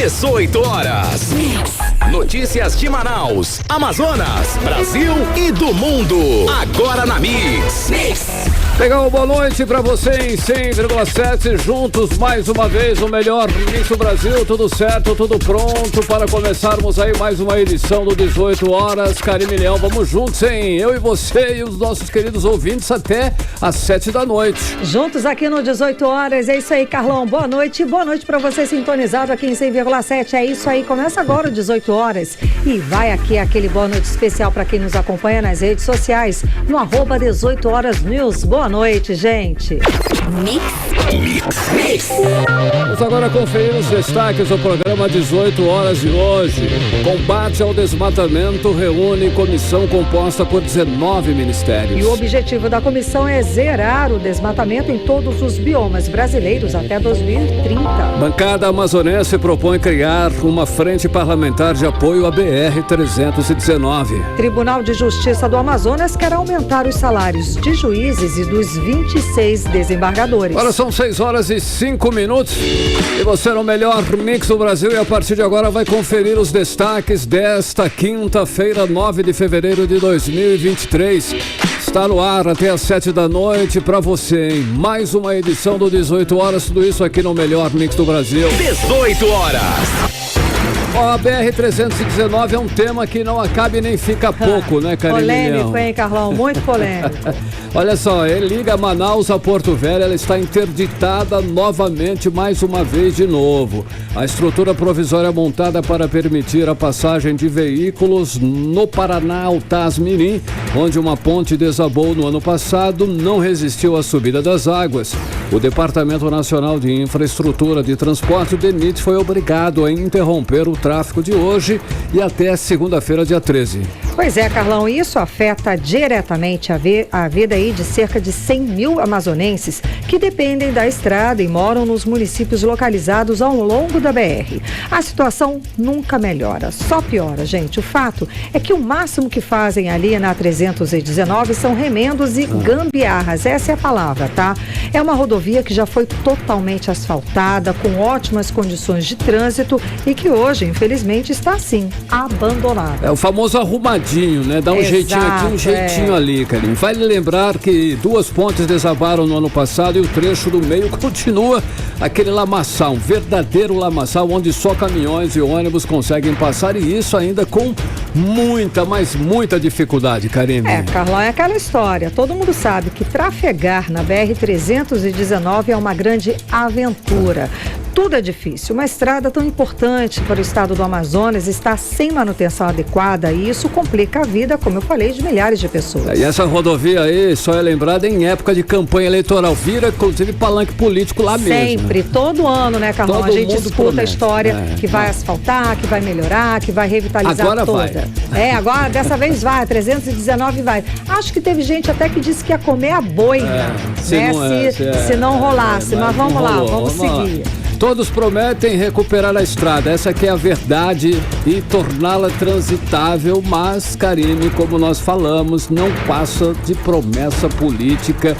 18 horas. Notícias de Manaus, Amazonas, Brasil e do mundo. Agora na Mix. Legal, boa noite pra você em 100,7, juntos mais uma vez, o melhor Mix do Brasil, tudo certo, tudo pronto para começarmos aí mais uma edição do 18 horas, Karime Leão, vamos juntos, hein? Eu e você e os nossos queridos ouvintes até às 7 da noite. Juntos aqui no 18 horas, é isso aí, Carlão, boa noite pra você sintonizado aqui em 100,7, é isso aí, começa agora o 18 horas e vai aqui aquele boa noite especial pra quem nos acompanha nas redes sociais, no @18horasnews. Boa noite, gente. Mix. Vamos agora conferir os destaques do programa 18 horas de hoje. Combate ao desmatamento reúne comissão composta por 19 ministérios. E o objetivo da comissão é zerar o desmatamento em todos os biomas brasileiros até 2030. Bancada amazonense propõe criar uma frente parlamentar de apoio à BR-319. Tribunal de Justiça do Amazonas quer aumentar os salários de juízes e dos 26 desembargadores. Agora são 6 horas e 5 minutos e você no melhor Mix do Brasil e a partir de agora vai conferir os destaques desta quinta-feira, 9 de fevereiro de 2023. Está no ar até às 7 da noite para você em mais uma edição do 18 horas, tudo isso aqui no melhor Mix do Brasil. 18 horas. A BR-319 é um tema que não acaba e nem fica pouco, né, Karime? Polêmico, hein, Carlão? Muito polêmico. Olha só, ele liga Manaus a Porto Velho, ela está interditada novamente, mais uma vez de novo. A estrutura provisória montada para permitir a passagem de veículos no Paraná Altas-Mirim, onde uma ponte desabou no ano passado, não resistiu à subida das águas. O Departamento Nacional de Infraestrutura de Transporte, o DENIT, foi obrigado a interromper o tráfego de hoje e até segunda-feira, dia 13. Pois é, Carlão, isso afeta diretamente a vida aí de cerca de 100 mil amazonenses que dependem da estrada e moram nos municípios localizados ao longo da BR. A situação nunca melhora, só piora, gente. O fato é que o máximo que fazem ali na 319 são remendos e gambiarras, essa é a palavra, tá? É uma rodovia que já foi totalmente asfaltada, com ótimas condições de trânsito e que hoje, infelizmente, está assim, abandonada. É o famoso arrumadinho, né? Dá um jeitinho aqui, um jeitinho ali, Karime. Vale lembrar que 2 pontes desabaram no ano passado e o trecho do meio continua aquele lamaçal, um verdadeiro lamaçal, onde só caminhões e ônibus conseguem passar e isso ainda com muita, mas muita dificuldade, Karime. Carlão, é aquela história. Todo mundo sabe que trafegar na BR-319 é uma grande aventura. Tudo é difícil. Uma estrada tão importante para o estado do Amazonas está sem manutenção adequada e isso complica a vida, como eu falei, de milhares de pessoas. E essa rodovia aí só é lembrada em época de campanha eleitoral. Vira, inclusive, palanque político lá mesmo. Sempre, todo ano, né, Carlão? Todo a gente escuta promete. a história que vai asfaltar, que vai melhorar, que vai revitalizar agora toda. Vai. Agora, dessa vez vai, 319 vai. Acho que teve gente até que disse que ia comer a boina, né? Se não rolasse, mas vamos lá, vamos seguir. Todos prometem recuperar a estrada, essa aqui é a verdade, e torná-la transitável, mas, Karime, como nós falamos, não passa de promessa política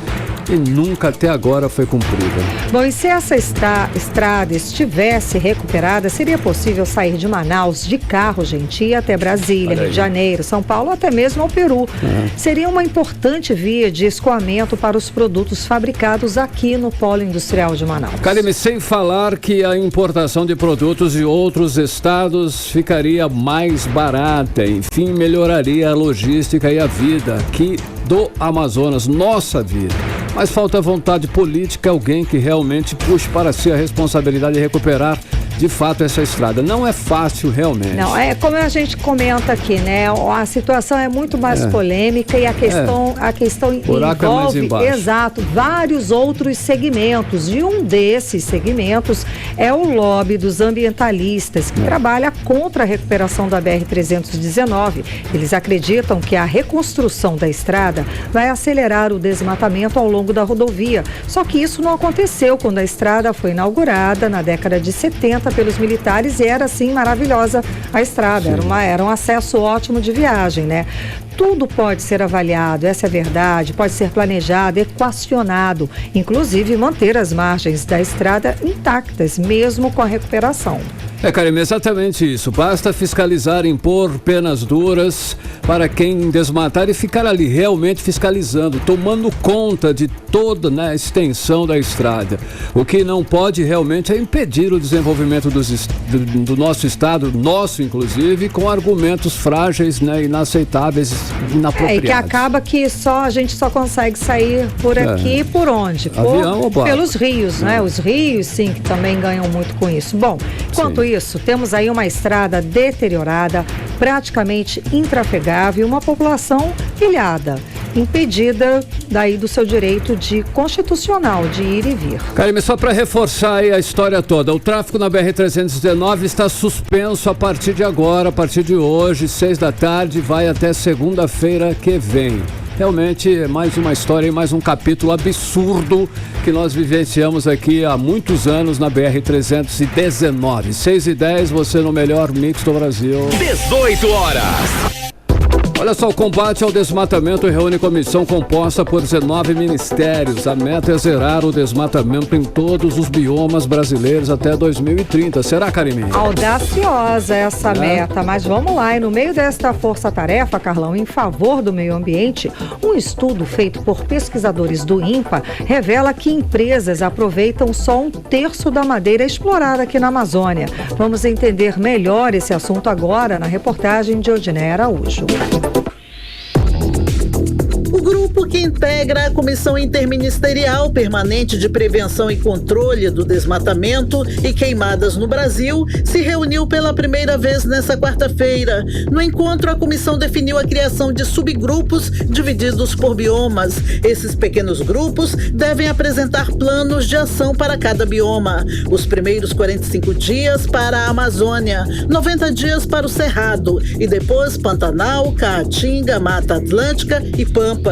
e nunca até agora foi cumprida. Bom, e se essa estrada estivesse recuperada, seria possível sair de Manaus de carro, gente, ir até Brasília, Rio de Janeiro, São Paulo, até mesmo ao Peru. Seria uma importante via de escoamento para os produtos fabricados aqui no Polo Industrial de Manaus. Karime, sem falar que a importação de produtos de outros estados ficaria mais barata, enfim, melhoraria a logística e a vida aqui do Amazonas, nossa vida. Mas falta vontade política, alguém que realmente puxe para si a responsabilidade de recuperar de fato essa estrada. Não é fácil realmente. Não, é como a gente comenta aqui, né? A situação é muito mais polêmica e a questão buraco envolve, é mais embaixo. Exato, vários outros segmentos. E um desses segmentos é o lobby dos ambientalistas, que trabalha contra a recuperação da BR-319. Eles acreditam que a reconstrução da estrada vai acelerar o desmatamento ao longo da rodovia. Só que isso não aconteceu quando a estrada foi inaugurada na década de 70 pelos militares e era assim maravilhosa a estrada, era um acesso ótimo de viagem, né? tudo pode ser avaliado, essa é a verdade, pode ser planejado, equacionado, inclusive manter as margens da estrada intactas, mesmo com a recuperação. Karime, exatamente isso. Basta fiscalizar, impor penas duras para quem desmatar e ficar ali realmente fiscalizando, tomando conta de toda a extensão da estrada. O que não pode realmente é impedir o desenvolvimento do nosso estado, nosso inclusive, com argumentos frágeis, inaceitáveis, inapropriados. E que acaba que a gente só consegue sair por aqui, por onde? Avião ou barco? Pelos rios, né? Os rios, sim, que também ganham muito com isso. Bom, enquanto isso, temos aí uma estrada deteriorada, praticamente intrafegável, uma população ilhada, impedida daí do seu direito constitucional de ir e vir. Karime, só para reforçar aí a história toda, o tráfego na BR-319 está suspenso a partir de agora, a partir de hoje, 6 da tarde, vai até segunda-feira que vem. Realmente é mais uma história e mais um capítulo absurdo que nós vivenciamos aqui há muitos anos na BR-319. 6h10, você no melhor mix do Brasil. 18 horas. Olha só, o combate ao desmatamento reúne comissão composta por 19 ministérios. A meta é zerar o desmatamento em todos os biomas brasileiros até 2030. Será, Karime? Audaciosa essa meta, mas vamos lá. E no meio desta força-tarefa, Carlão, em favor do meio ambiente, um estudo feito por pesquisadores do INPA revela que empresas aproveitam só 1/3 da madeira explorada aqui na Amazônia. Vamos entender melhor esse assunto agora na reportagem de Odiné Araújo. O grupo que integra a Comissão Interministerial Permanente de Prevenção e Controle do Desmatamento e Queimadas no Brasil se reuniu pela primeira vez nesta quarta-feira. No encontro, a comissão definiu a criação de subgrupos divididos por biomas. Esses pequenos grupos devem apresentar planos de ação para cada bioma. Os primeiros 45 dias para a Amazônia, 90 dias para o Cerrado e depois Pantanal, Caatinga, Mata Atlântica e Pampa.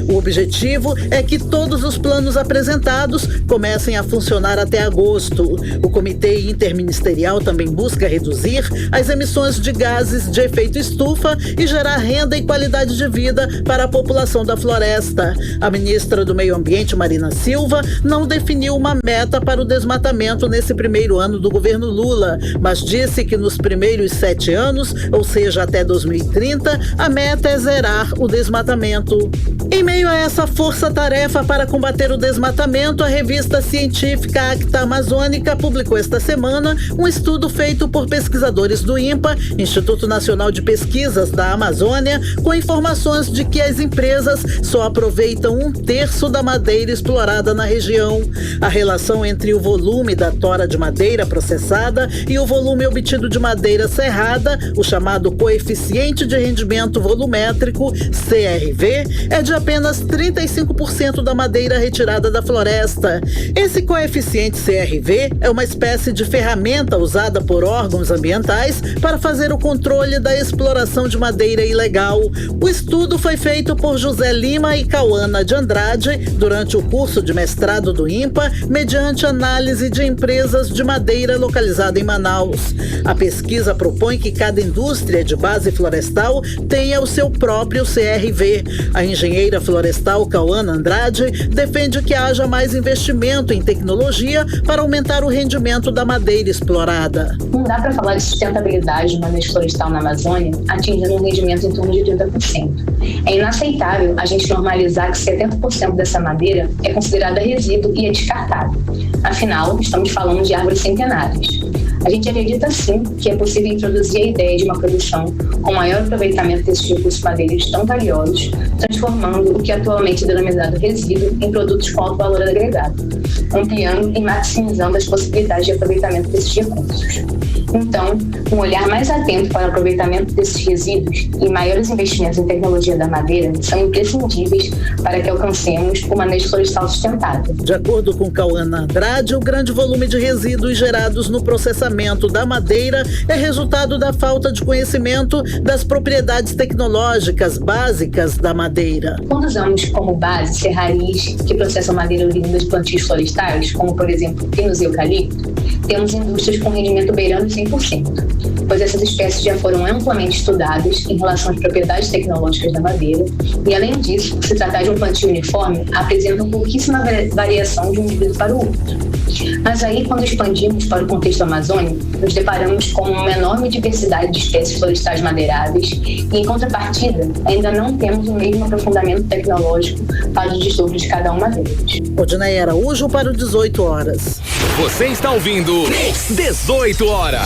O objetivo é que todos os planos apresentados comecem a funcionar até agosto. O Comitê Interministerial também busca reduzir as emissões de gases de efeito estufa e gerar renda e qualidade de vida para a população da floresta. A ministra do Meio Ambiente, Marina Silva, não definiu uma meta para o desmatamento nesse primeiro ano do governo Lula, mas disse que nos primeiros 7 anos, ou seja, até 2030, a meta é zerar o desmatamento. Em meio a essa força-tarefa para combater o desmatamento, a revista científica Acta Amazônica publicou esta semana um estudo feito por pesquisadores do INPA, Instituto Nacional de Pesquisas da Amazônia, com informações de que as empresas só aproveitam 1/3 da madeira explorada na região. A relação entre o volume da tora de madeira processada e o volume obtido de madeira serrada, o chamado coeficiente de rendimento volumétrico, CRV, é de apenas 35% da madeira retirada da floresta. Esse coeficiente CRV é uma espécie de ferramenta usada por órgãos ambientais para fazer o controle da exploração de madeira ilegal. O estudo foi feito por José Lima e Cauana de Andrade durante o curso de mestrado do INPA, mediante análise de empresas de madeira localizada em Manaus. A pesquisa propõe que cada indústria de base florestal tenha o seu próprio CRV. A engenheira florestal Cauana Andrade defende que haja mais investimento em tecnologia para aumentar o rendimento da madeira explorada. Não dá para falar de sustentabilidade do manejo florestal na Amazônia atingindo um rendimento em torno de 30%. É inaceitável a gente normalizar que 70% dessa madeira é considerada resíduo e é descartável. Afinal, estamos falando de árvores centenárias. A gente acredita sim que é possível introduzir a ideia de uma produção com maior aproveitamento desses recursos madeireiros tão valiosos, transformando o que atualmente é denominado resíduo em produtos com alto valor agregado, ampliando e maximizando as possibilidades de aproveitamento desses recursos. Então, um olhar mais atento para o aproveitamento desses resíduos e maiores investimentos em tecnologia da madeira são imprescindíveis para que alcancemos o manejo florestal sustentável. De acordo com Cauana Andrade, o grande volume de resíduos gerados no processamento da madeira é resultado da falta de conhecimento das propriedades tecnológicas básicas da madeira. Quando usamos como base serrarias que processam madeira oriunda de plantios florestais, como por exemplo pinos e eucalipto, temos indústrias com rendimento beirando 100%. pois essas espécies já foram amplamente estudadas em relação às propriedades tecnológicas da madeira e, além disso, por se tratar de um plantio uniforme, apresentam pouquíssima variação de um indivíduo para o outro. Mas aí, quando expandimos para o contexto amazônico, nos deparamos com uma enorme diversidade de espécies florestais madeiráveis e, em contrapartida, ainda não temos o mesmo aprofundamento tecnológico para o desdobro de cada uma delas. Odinei Araújo para o 18 horas. Você está ouvindo 18 horas.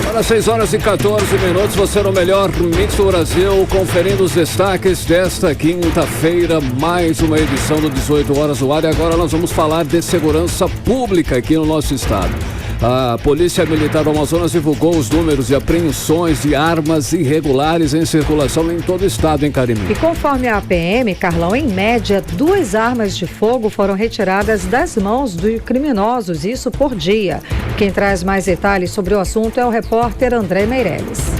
Para 6h14, você no melhor Mix do Brasil, conferindo os destaques desta quinta-feira, mais uma edição do 18 horas do ar. E agora nós vamos falar de segurança pública aqui no nosso estado. A Polícia Militar do Amazonas divulgou os números de apreensões de armas irregulares em circulação em todo o estado, em Cariri. E conforme a PM, Carlão, em média, 2 armas de fogo foram retiradas das mãos de criminosos, isso por dia. Quem traz mais detalhes sobre o assunto é o repórter André Meirelles.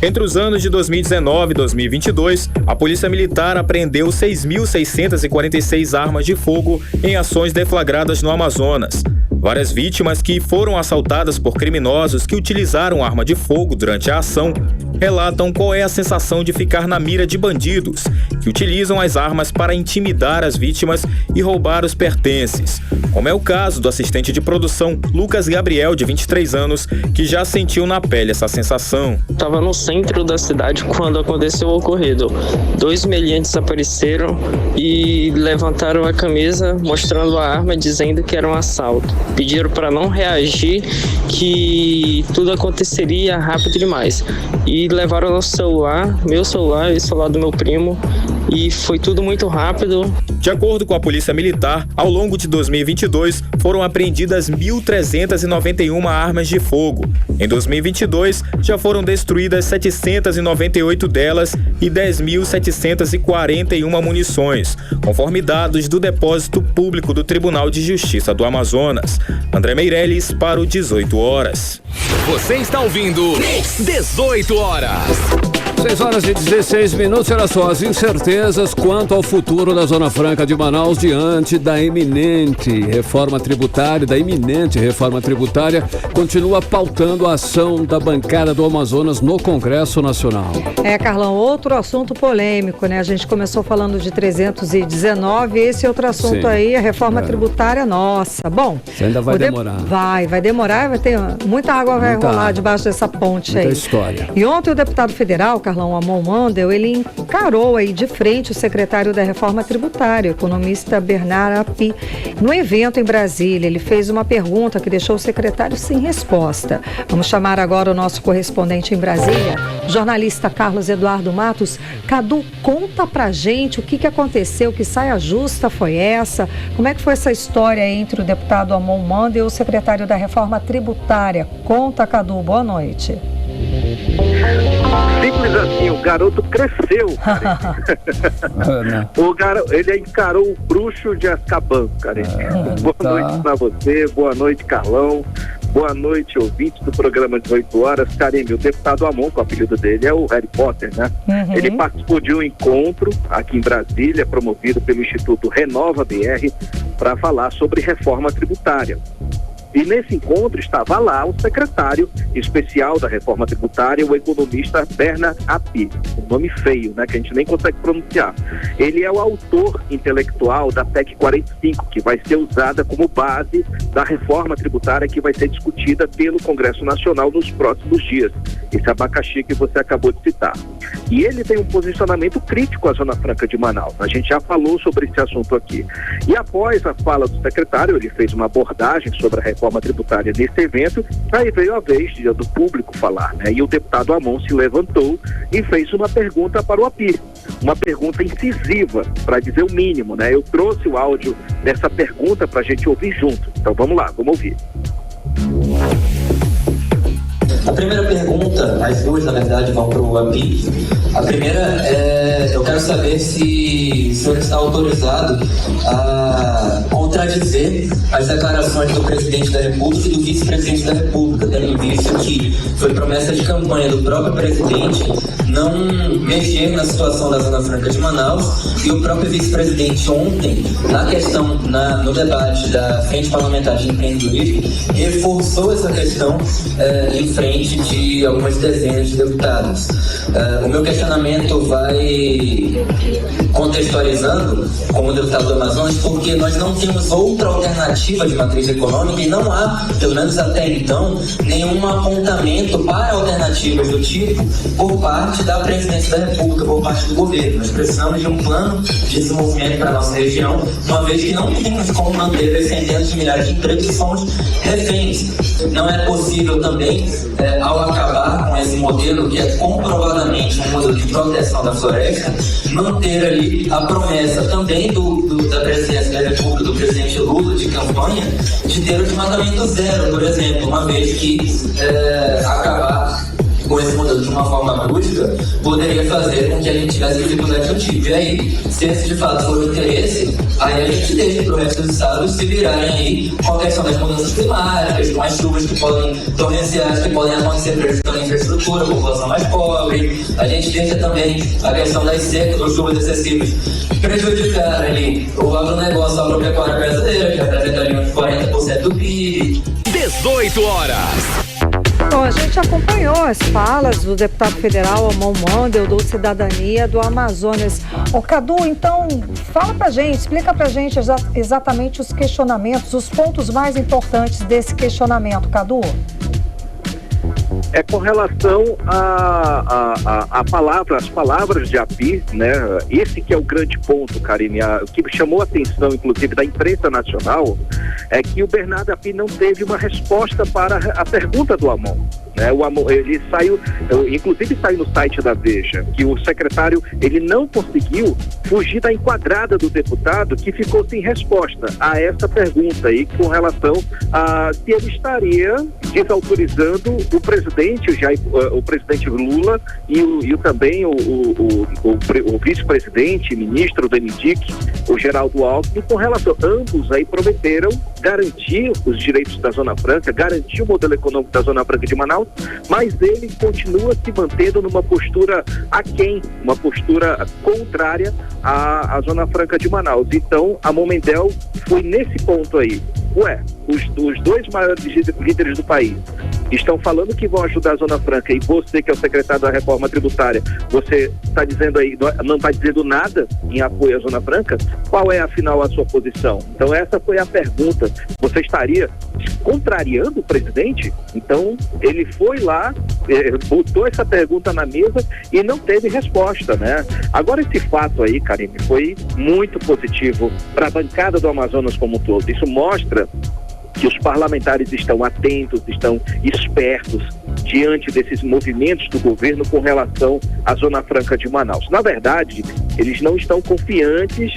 Entre os anos de 2019 e 2022, a Polícia Militar apreendeu 6.646 armas de fogo em ações deflagradas no Amazonas. Várias vítimas que foram assaltadas por criminosos que utilizaram arma de fogo durante a ação relatam qual é a sensação de ficar na mira de bandidos que utilizam as armas para intimidar as vítimas e roubar os pertences, como é o caso do assistente de produção Lucas Gabriel, de 23 anos, que já sentiu na pele essa sensação. Estava no centro da cidade quando aconteceu o ocorrido. 2 meliantes apareceram e levantaram a camisa mostrando a arma, dizendo que era um assalto. Pediram para não reagir, que tudo aconteceria rápido demais. E levaram nosso celular, meu celular e o celular do meu primo, e foi tudo muito rápido. De acordo com a Polícia Militar, ao longo de 2022 foram apreendidas 1.391 armas de fogo. Em 2022, já foram destruídas 798 delas e 10.741 munições, conforme dados do Depósito Público do Tribunal de Justiça do Amazonas. André Meirelles para o 18 horas. Você está ouvindo 18 horas. 6h16, olha só, as incertezas quanto ao futuro da Zona Franca de Manaus diante da iminente reforma tributária, continua pautando a ação da bancada do Amazonas no Congresso Nacional. Carlão, outro assunto polêmico, né? A gente começou falando de 319, esse outro assunto Sim. Aí, a reforma tributária nossa. Bom, isso ainda vai demorar. Vai demorar, vai ter muita água vai rolar debaixo dessa ponte muita aí. História. E ontem o deputado federal, Carlão Amon Mandel, ele encarou aí de frente o secretário da Reforma Tributária, o economista Bernard Api. No evento em Brasília, ele fez uma pergunta que deixou o secretário sem resposta. Vamos chamar agora o nosso correspondente em Brasília, jornalista Carlos Eduardo Matos. Cadu, conta pra gente o que aconteceu, que saia justa foi essa? Como é que foi essa história entre o deputado Amon Mandel e o secretário da Reforma Tributária? Conta, Cadu, boa noite. Simples assim, o garoto cresceu. Ele encarou o bruxo de Azkaban, cara. Boa noite pra você, boa noite, Carlão. Boa noite, ouvintes do programa 18 horas. Karime, o deputado Amon, que o apelido dele é o Harry Potter, né? Uhum. Ele participou de um encontro aqui em Brasília, promovido pelo Instituto Renova BR, para falar sobre reforma tributária. E nesse encontro estava lá o secretário especial da reforma tributária, o economista Bernard Api, um nome feio, né, que a gente nem consegue pronunciar. Ele é o autor intelectual da PEC 45, que vai ser usada como base da reforma tributária que vai ser discutida pelo Congresso Nacional nos próximos dias. Esse abacaxi que você acabou de citar. E ele tem um posicionamento crítico à Zona Franca de Manaus. A gente já falou sobre esse assunto aqui. E após a fala do secretário, ele fez uma abordagem sobre a reforma tributária nesse evento, aí veio a vez do público falar, né? E o deputado Amon se levantou e fez uma pergunta para o Api, uma pergunta incisiva, para dizer o mínimo, né? Eu trouxe o áudio dessa pergunta para a gente ouvir junto. Então vamos lá, vamos ouvir. A primeira pergunta, as duas na verdade vão para o Api. A primeira é, eu quero saber se o senhor está autorizado a contradizer as declarações do presidente da República e do vice-presidente da República, tendo em vista que foi promessa de campanha do próprio presidente não mexer na situação da Zona Franca de Manaus, e o próprio vice-presidente ontem, na questão, no debate da Frente Parlamentar de Empreendedorismo, reforçou essa questão em frente de algumas dezenas de deputados. O meu questionamento vai contextualizando como deputado do Amazonas, porque nós não temos outra alternativa de matriz econômica e não há, pelo menos até então, nenhum apontamento para alternativas do tipo por parte da presidência da República, por parte do governo. Nós precisamos de um plano de desenvolvimento para a nossa região, uma vez que não temos como manter as centenas de milhares de empregos que somos reféns. Não é possível também, ao acabar com esse modelo, que é comprovadamente um modelo de proteção da floresta, manter ali a promessa também da presidência da República, do presidente Lula, de campanha, de ter o desmatamento zero, por exemplo, uma vez que acabar com esse modelo de uma forma brusca, poderia fazer com que a gente tivesse dificuldade no tipo. E aí, se esse de fato for o interesse, aí a gente deixa para o resto dos estados se virarem aí com a questão das mudanças climáticas, com as chuvas que podem, torrenciais que podem acontecer prejudicando a infraestrutura, a população mais pobre. A gente deixa também a questão das secas ou chuvas excessivas prejudicar ali o agronegócio, a agropecuária brasileira, que representaria uns 40% do PIB. 18 horas. Bom, a gente acompanhou as falas do deputado federal Amon Wandel, do Cidadania do Amazonas. Ô, Cadu, então, fala pra gente, explica pra gente exatamente os questionamentos, os pontos mais importantes desse questionamento, Cadu. É com relação as palavras de API, né? Esse que é o grande ponto, Karine. O que chamou a atenção, inclusive, da imprensa nacional, é que o Bernardo API não teve uma resposta para a pergunta do Amon. Né? O Amon, ele saiu, inclusive saiu no site da Veja, que o secretário, ele não conseguiu fugir da enquadrada do deputado, que ficou sem resposta a essa pergunta aí, com relação a se ele estaria desautorizando o presidente Lula e também o vice-presidente, ministro do MDIC, o Geraldo Alckmin, com relação, ambos aí prometeram garantir os direitos da Zona Franca, garantir o modelo econômico da Zona Franca de Manaus, mas ele continua se mantendo numa postura aquém, uma postura contrária à Zona Franca de Manaus. Então, a Amon Wandel foi nesse ponto aí. Os dois maiores líderes do país estão falando que vão ajudar a Zona Franca, e você, que é o secretário da Reforma Tributária, você está dizendo aí, não está dizendo nada em apoio à Zona Franca. Qual é, afinal, a sua posição? Então, essa foi a pergunta. Você estaria contrariando o presidente? Então, ele foi lá, botou essa pergunta na mesa e não teve resposta, né? Agora, esse fato aí, Karine, foi muito positivo para a bancada do Amazonas como um todo. Isso mostra que os parlamentares estão atentos, estão espertos diante desses movimentos do governo com relação à Zona Franca de Manaus. Na verdade, eles não estão confiantes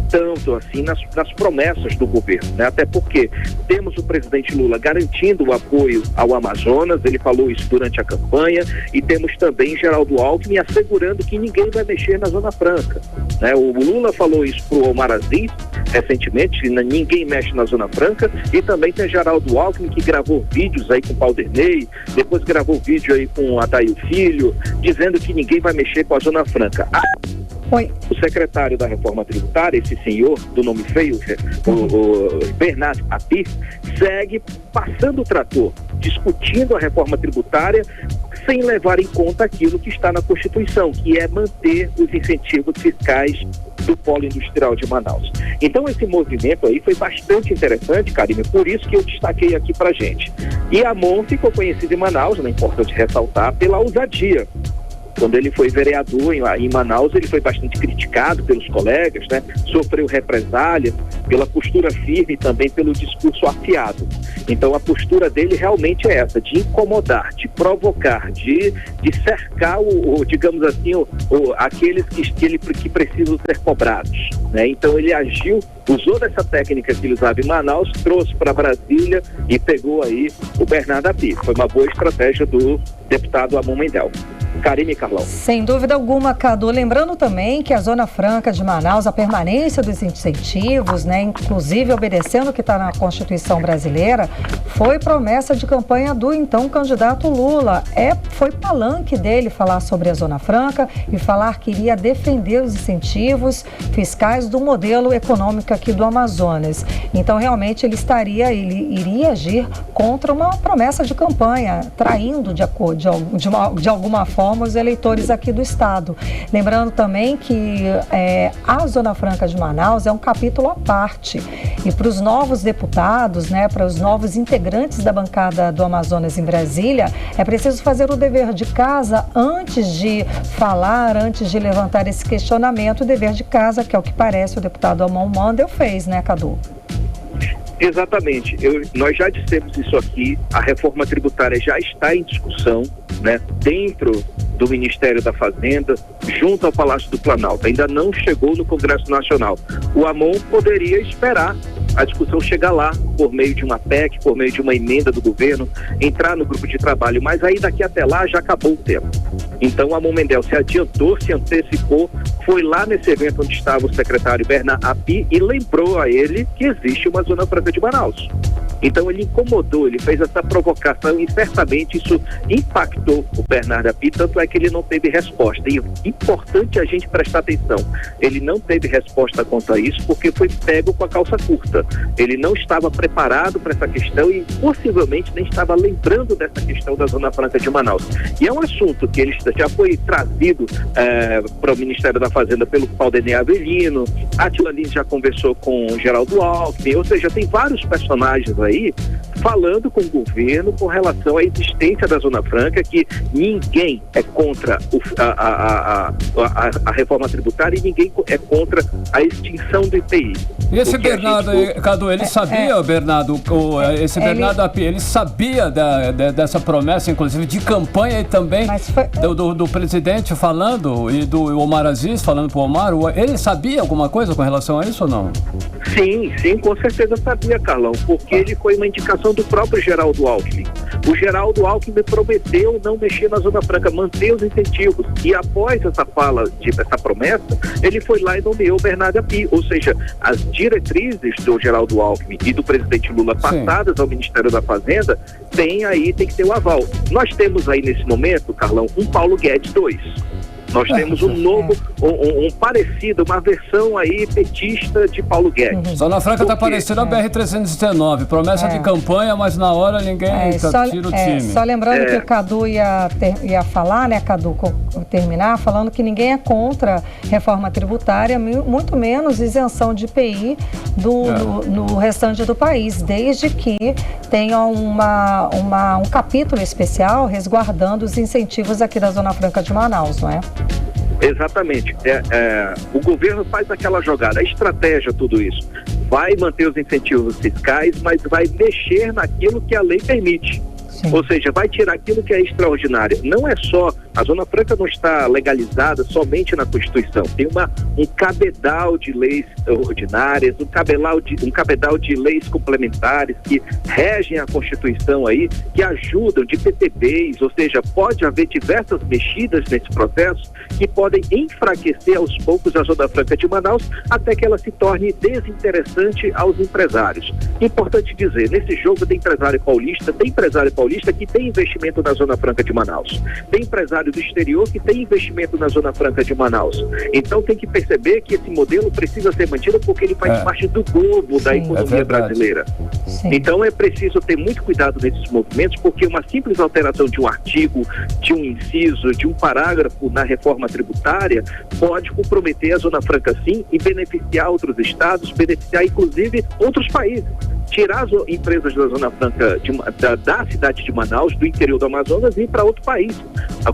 tanto assim nas promessas do governo, né? Até porque temos o presidente Lula garantindo o apoio ao Amazonas, ele falou isso durante a campanha, e temos também Geraldo Alckmin assegurando que ninguém vai mexer na Zona Franca, né? O Lula falou isso para o Omar Aziz recentemente, ninguém mexe na Zona Franca, e também tem Geraldo Alckmin, que gravou vídeos aí com o Paulderney, depois gravou vídeo aí com o Adair Filho, dizendo que ninguém vai mexer com a Zona Franca. Oi. O secretário da Reforma Tributária, esse senhor do nome feio, o Bernardo API, segue passando o trator, discutindo a reforma tributária sem levar em conta aquilo que está na Constituição, que é manter os incentivos fiscais do polo industrial de Manaus. Então, esse movimento aí foi bastante interessante, Karine, por isso que eu destaquei aqui pra gente. E a Amon ficou conhecido em Manaus, é importante ressaltar, pela ousadia. Quando ele foi vereador em Manaus, ele foi bastante criticado pelos colegas, né? Sofreu represálias pela postura firme e também pelo discurso afiado. Então, a postura dele realmente é essa, de incomodar, de provocar, de cercar, digamos assim, aqueles que precisam ser cobrados, né? Então, ele agiu, usou dessa técnica que ele usava em Manaus, trouxe para Brasília e pegou aí o Bernardo API. Foi uma boa estratégia do deputado Amon Wandel. Karine e Carlão. Sem dúvida alguma, Cadu. Lembrando também que a Zona Franca de Manaus, a permanência dos incentivos, né, inclusive obedecendo o que está na Constituição brasileira, foi promessa de campanha do então candidato Lula. Foi palanque dele falar sobre a Zona Franca e falar que iria defender os incentivos fiscais do modelo econômico aqui do Amazonas. Então, realmente, ele iria agir contra uma promessa de campanha, traindo de alguma forma os eleitores aqui do estado. Lembrando também que a Zona Franca de Manaus é um capítulo à parte. E para os novos deputados, né, para os novos integrantes da bancada do Amazonas em Brasília, é preciso fazer o dever de casa antes de falar, antes de levantar esse questionamento. O dever de casa, que é o que parece o deputado Amon Mandel fez, né, Cadu? Exatamente. Nós já dissemos isso aqui, a reforma tributária já está em discussão, né, dentro do Ministério da Fazenda, junto ao Palácio do Planalto. Ainda não chegou no Congresso Nacional. O Amon poderia esperar a discussão chegar lá, por meio de uma PEC, por meio de uma emenda do governo, entrar no grupo de trabalho, mas aí daqui até lá já acabou o tempo. Então, o Amon Mandel se adiantou, se antecipou, foi lá nesse evento onde estava o secretário Bernard Api e lembrou a ele que existe uma Zona Franca de Manaus. Então, ele incomodou, ele fez essa provocação e certamente isso impactou o Bernard Api, tanto é que ele não teve resposta. E é importante a gente prestar atenção, ele não teve resposta quanto a isso porque foi pego com a calça curta. Ele não estava preparado para essa questão e possivelmente nem estava lembrando dessa questão da Zona Franca de Manaus. E é um assunto que ele já foi trazido para o Ministério da Fazenda pelo Claudinei Avelino, Átila Lins já conversou com o Geraldo Alckmin, ou seja, tem vários personagens aí falando com o governo com relação à existência da Zona Franca, que ninguém é contra a reforma tributária e ninguém é contra a extinção do IPI. E esse Bernardo, Cadu, ele sabia, Bernardo, Bernardo Api, ele sabia dessa promessa, inclusive, de campanha e também do presidente falando e do Omar Aziz falando para o Omar, ele sabia alguma coisa com relação a isso ou não? Sim, com certeza sabia, Carlão, porque ele foi uma indicação do próprio Geraldo Alckmin. O Geraldo Alckmin prometeu não mexer na Zona Franca, manter os incentivos, e após essa fala, essa promessa, ele foi lá e nomeou o Bernardo Api, ou seja, as diretrizes do Geraldo Alckmin e do presidente Lula passadas ao Ministério da Fazenda tem que ter o aval. Nós temos aí nesse momento, Carlão, um Paulo Guedes 2. Nós temos um novo, um parecido, uma versão aí petista de Paulo Guedes. Zona Franca está parecendo a BR-319, promessa de campanha, mas na hora ninguém tira o time. Só lembrando que o Cadu ia falar, né, Cadu, terminar, falando que ninguém é contra reforma tributária, muito menos isenção de IPI no restante do país, desde que tenha um capítulo especial resguardando os incentivos aqui da Zona Franca de Manaus, não é? Exatamente. O governo faz aquela jogada, a estratégia, tudo isso. Vai manter os incentivos fiscais, mas vai mexer naquilo que a lei permite. Sim. Ou seja, vai tirar aquilo que é extraordinário. Não é só, a Zona Franca não está legalizada somente na Constituição. Tem um cabedal de leis ordinárias, um cabedal de leis complementares que regem a Constituição aí, que ajudam de PTBs, ou seja, pode haver diversas mexidas nesse processo que podem enfraquecer aos poucos a Zona Franca de Manaus até que ela se torne desinteressante aos empresários. Importante dizer, nesse jogo tem empresário paulista que tem investimento na Zona Franca de Manaus. Tem empresário do exterior que tem investimento na Zona Franca de Manaus. Então tem que perceber que esse modelo precisa ser mantido porque ele faz parte do globo da economia brasileira. Sim. Então é preciso ter muito cuidado nesses movimentos, porque uma simples alteração de um artigo, de um inciso, de um parágrafo na reforma tributária pode comprometer a Zona Franca sim e beneficiar outros estados, beneficiar inclusive outros países. Tirar as empresas da Zona Franca da cidade de Manaus, do interior do Amazonas, e ir para outro país.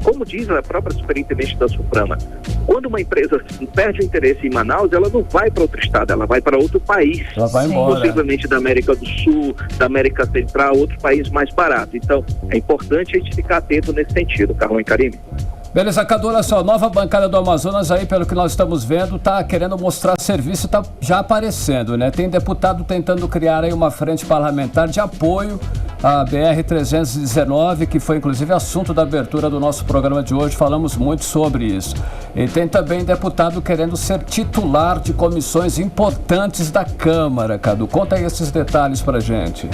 Como diz a própria superintendente da Suprama, quando uma empresa perde o interesse em Manaus, ela não vai para outro estado, ela vai para outro país. Ela vai embora. Possivelmente da América do Sul, da América Central, outro país mais barato. Então, é importante a gente ficar atento nesse sentido, Carlão e Karine. Beleza, Cadu, olha só, nova bancada do Amazonas aí, pelo que nós estamos vendo, tá querendo mostrar serviço, tá já aparecendo, né? Tem deputado tentando criar aí uma frente parlamentar de apoio a BR-319, que foi inclusive assunto da abertura do nosso programa de hoje, falamos muito sobre isso. E tem também deputado querendo ser titular de comissões importantes da Câmara, Cadu. Conta aí esses detalhes pra gente.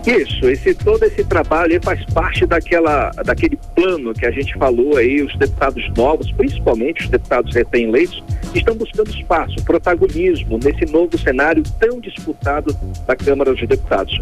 Isso, todo esse trabalho faz parte daquele plano que a gente falou aí. Os deputados novos, principalmente os deputados recém-eleitos, estão buscando espaço, protagonismo nesse novo cenário tão disputado da Câmara dos Deputados.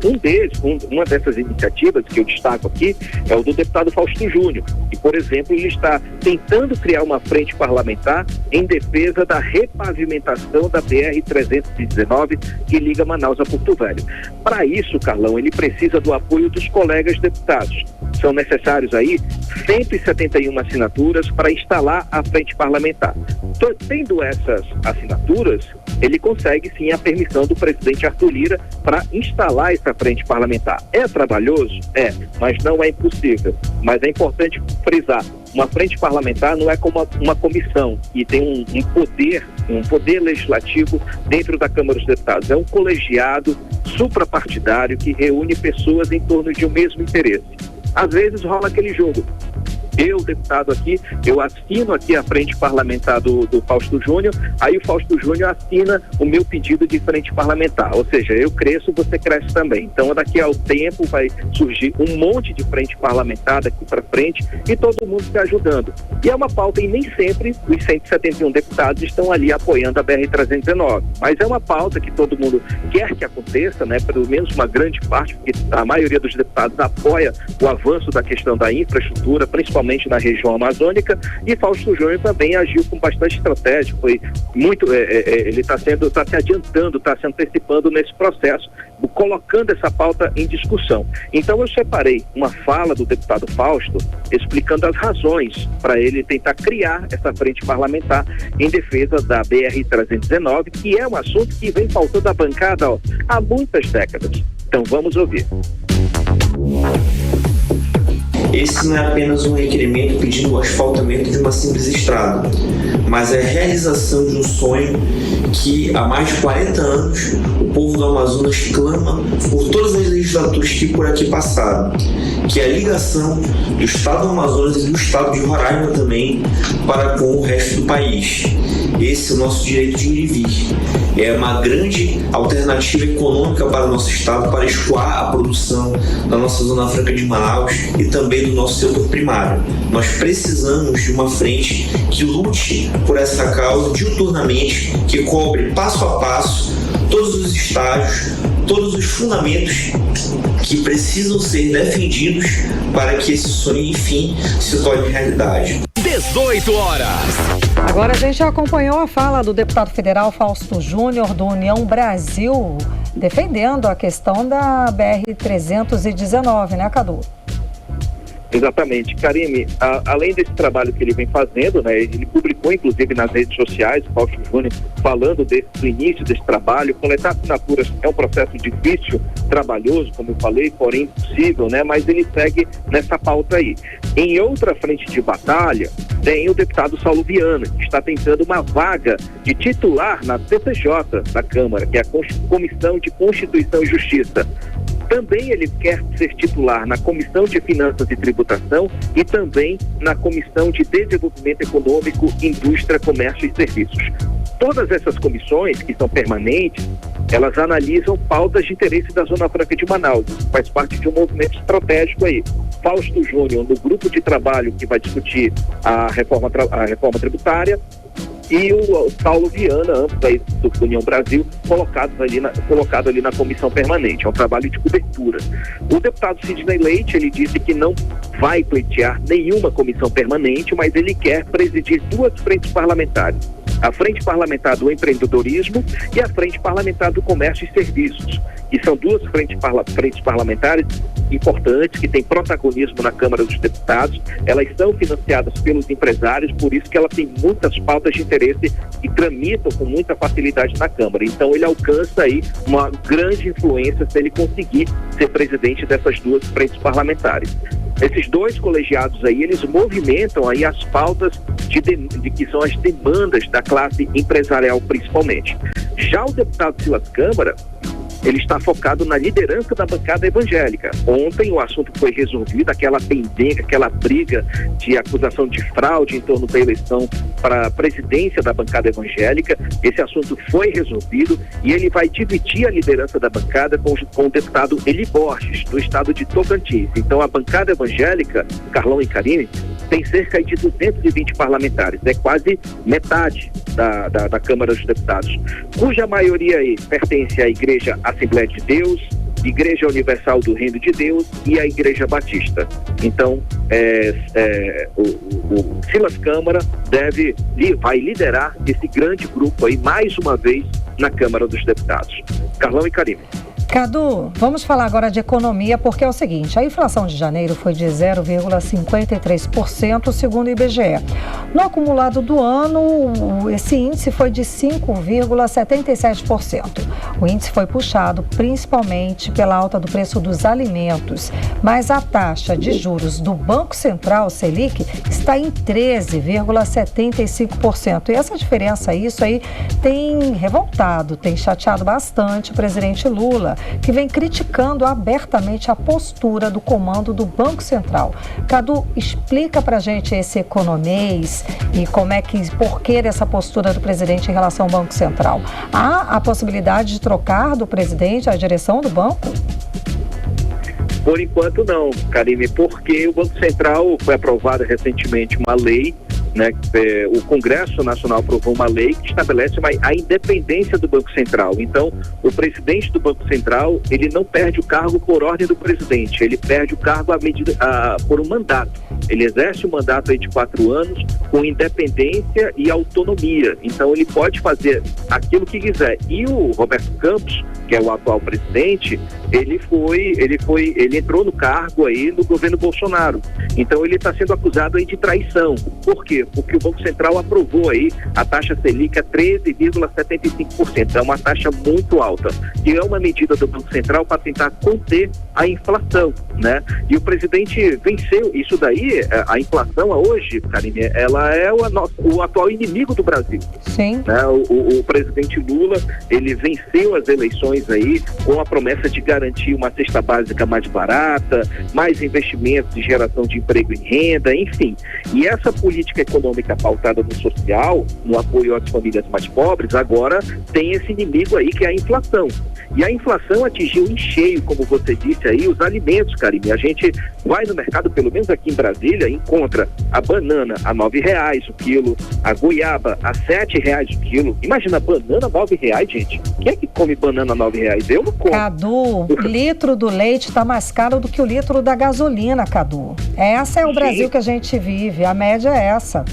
Uma dessas iniciativas que eu destaco aqui é o do deputado Fausto Júnior, que, por exemplo, ele está tentando criar uma frente parlamentar em defesa da repavimentação da BR-319 que liga Manaus a Porto Velho. Para isso, Carlão, ele precisa do apoio dos colegas deputados. São necessários aí 171 assinaturas para instalar a frente parlamentar. Tendo essas assinaturas, ele consegue sim a permissão do presidente Arthur Lira para instalar essa frente parlamentar. É trabalhoso? É, mas não é impossível. Mas é importante frisar, uma frente parlamentar não é como uma comissão e tem um poder legislativo dentro da Câmara dos Deputados. É um colegiado suprapartidário que reúne pessoas em torno de um mesmo interesse. Às vezes rola aquele jogo. Eu, deputado aqui, eu assino aqui a frente parlamentar do Fausto Júnior, aí o Fausto Júnior assina o meu pedido de frente parlamentar, ou seja, eu cresço, você cresce também. Então daqui ao tempo vai surgir um monte de frente parlamentar daqui para frente e todo mundo se ajudando. E é uma pauta e nem sempre os 171 deputados estão ali apoiando a BR-319, mas é uma pauta que todo mundo quer que aconteça, né? Pelo menos uma grande parte, porque a maioria dos deputados apoia o avanço da questão da infraestrutura, principalmente na região amazônica, e Fausto Júnior também agiu com bastante estratégia, foi muito, ele está se adiantando, está se antecipando nesse processo, colocando essa pauta em discussão. Então eu separei uma fala do deputado Fausto explicando as razões para ele tentar criar essa frente parlamentar em defesa da BR-319, que é um assunto que vem faltando à bancada há muitas décadas. Então vamos ouvir. Esse não é apenas um requerimento pedindo o asfaltamento de uma simples estrada, mas é a realização de um sonho que há mais de 40 anos o povo do Amazonas clama por todas as legislaturas que por aqui passaram, que é a ligação do estado do Amazonas e do estado de Roraima também para com o resto do país. Esse é o nosso direito de ir e vir. É uma grande alternativa econômica para o nosso estado, para escoar a produção da nossa Zona Franca de Manaus e também do nosso setor primário. Nós precisamos de uma frente que lute por essa causa diuturnamente, que cobre passo a passo todos os estágios, todos os fundamentos que precisam ser defendidos para que esse sonho, enfim, se torne realidade. 18 horas. Agora a gente acompanhou a fala do deputado federal Fausto Júnior, do União Brasil, defendendo a questão da BR-319, né, Cadu? Exatamente. Karime, além desse trabalho que ele vem fazendo, né, ele publicou inclusive nas redes sociais, o Fausto Júnior, falando do início desse trabalho. Coletar assinaturas é um processo difícil, trabalhoso, como eu falei, porém possível, né, mas ele segue nessa pauta aí. Em outra frente de batalha, tem o deputado Saulo Viana, que está tentando uma vaga de titular na CCJ da Câmara, que é a Comissão de Constituição e Justiça. Também ele quer ser titular na Comissão de Finanças e Tributação e também na Comissão de Desenvolvimento Econômico, Indústria, Comércio e Serviços. Todas essas comissões, que são permanentes, elas analisam pautas de interesse da Zona Franca de Manaus. Faz parte de um movimento estratégico aí. Fausto Júnior, no grupo de trabalho que vai discutir a reforma tributária, e o Saulo Viana, ambos aí do União Brasil, colocado ali na comissão permanente. É um trabalho de cobertura. O deputado Sidney Leite, ele disse que não vai pleitear nenhuma comissão permanente, mas ele quer presidir duas frentes parlamentares. A Frente Parlamentar do Empreendedorismo e a Frente Parlamentar do Comércio e Serviços, que são duas frentes parlamentares importantes, que têm protagonismo na Câmara dos Deputados. Elas são financiadas pelos empresários, por isso que ela tem muitas pautas de interesse e tramitam com muita facilidade na Câmara. Então ele alcança aí uma grande influência se ele conseguir ser presidente dessas duas frentes parlamentares. Esses dois colegiados aí, eles movimentam aí as pautas de que são as demandas da classe empresarial principalmente. Já o deputado Silas Câmara, ele está focado na liderança da bancada evangélica. Ontem o assunto foi resolvido, aquela pendência, aquela briga de acusação de fraude em torno da eleição para a presidência da bancada evangélica. Esse assunto foi resolvido e ele vai dividir a liderança da bancada com o deputado Eli Borges, do estado de Tocantins. Então a bancada evangélica, Carlão e Karine, tem cerca de 220 parlamentares, é quase metade da Câmara dos Deputados, cuja maioria aí pertence à Igreja Assembleia de Deus, Igreja Universal do Reino de Deus e a Igreja Batista. Então, o Silas Câmara vai liderar esse grande grupo aí mais uma vez na Câmara dos Deputados. Carlão e Karine. Cadu, vamos falar agora de economia, porque é o seguinte, a inflação de janeiro foi de 0,53%, segundo o IBGE. No acumulado do ano, esse índice foi de 5,77%. O índice foi puxado principalmente pela alta do preço dos alimentos, mas a taxa de juros do Banco Central, Selic, está em 13,75%. E essa diferença, isso aí, tem revoltado, tem chateado bastante o presidente Lula, que vem criticando abertamente a postura do comando do Banco Central. Cadu, explica pra gente esse economês e por que essa postura do presidente em relação ao Banco Central. Há a possibilidade de trocar do presidente a direção do banco? Por enquanto não, Karine, porque o Banco Central foi aprovada recentemente uma lei, né? O Congresso Nacional aprovou uma lei que estabelece a independência do Banco Central. Então, o presidente do Banco Central, ele não perde o cargo por ordem do presidente, ele perde o cargo por um mandato. Ele exerce um mandato aí de 4 anos com independência e autonomia. Então, ele pode fazer aquilo que quiser. E o Roberto Campos, que é o atual presidente, ele entrou no cargo aí no governo Bolsonaro. Então, ele está sendo acusado aí de traição. Por quê? Porque o Banco Central aprovou aí a taxa Selic a 13,75%. É uma taxa muito alta. E é uma medida do Banco Central para tentar conter a inflação, né? E o presidente venceu isso daí. A inflação hoje, Karine, ela é o atual inimigo do Brasil. Sim. Né? O presidente Lula, ele venceu as eleições aí com a promessa de garantir uma cesta básica mais barata, mais investimentos de geração de emprego e renda, enfim. E essa política econômica pautada no social, no apoio às famílias mais pobres, agora tem esse inimigo aí que é a inflação. E a inflação atingiu em cheio, como você disse aí, os alimentos, Karine. A gente vai no mercado, pelo menos aqui em Brasília, encontra a banana a R$9 o quilo, a goiaba a R$7 o quilo. Imagina, banana R$9, gente. Quem é que come banana a R$9? Eu não como. Cadu, o litro do leite está mais caro do que o litro da gasolina, Cadu. Essa é o Brasil que a gente vive, a média é essa.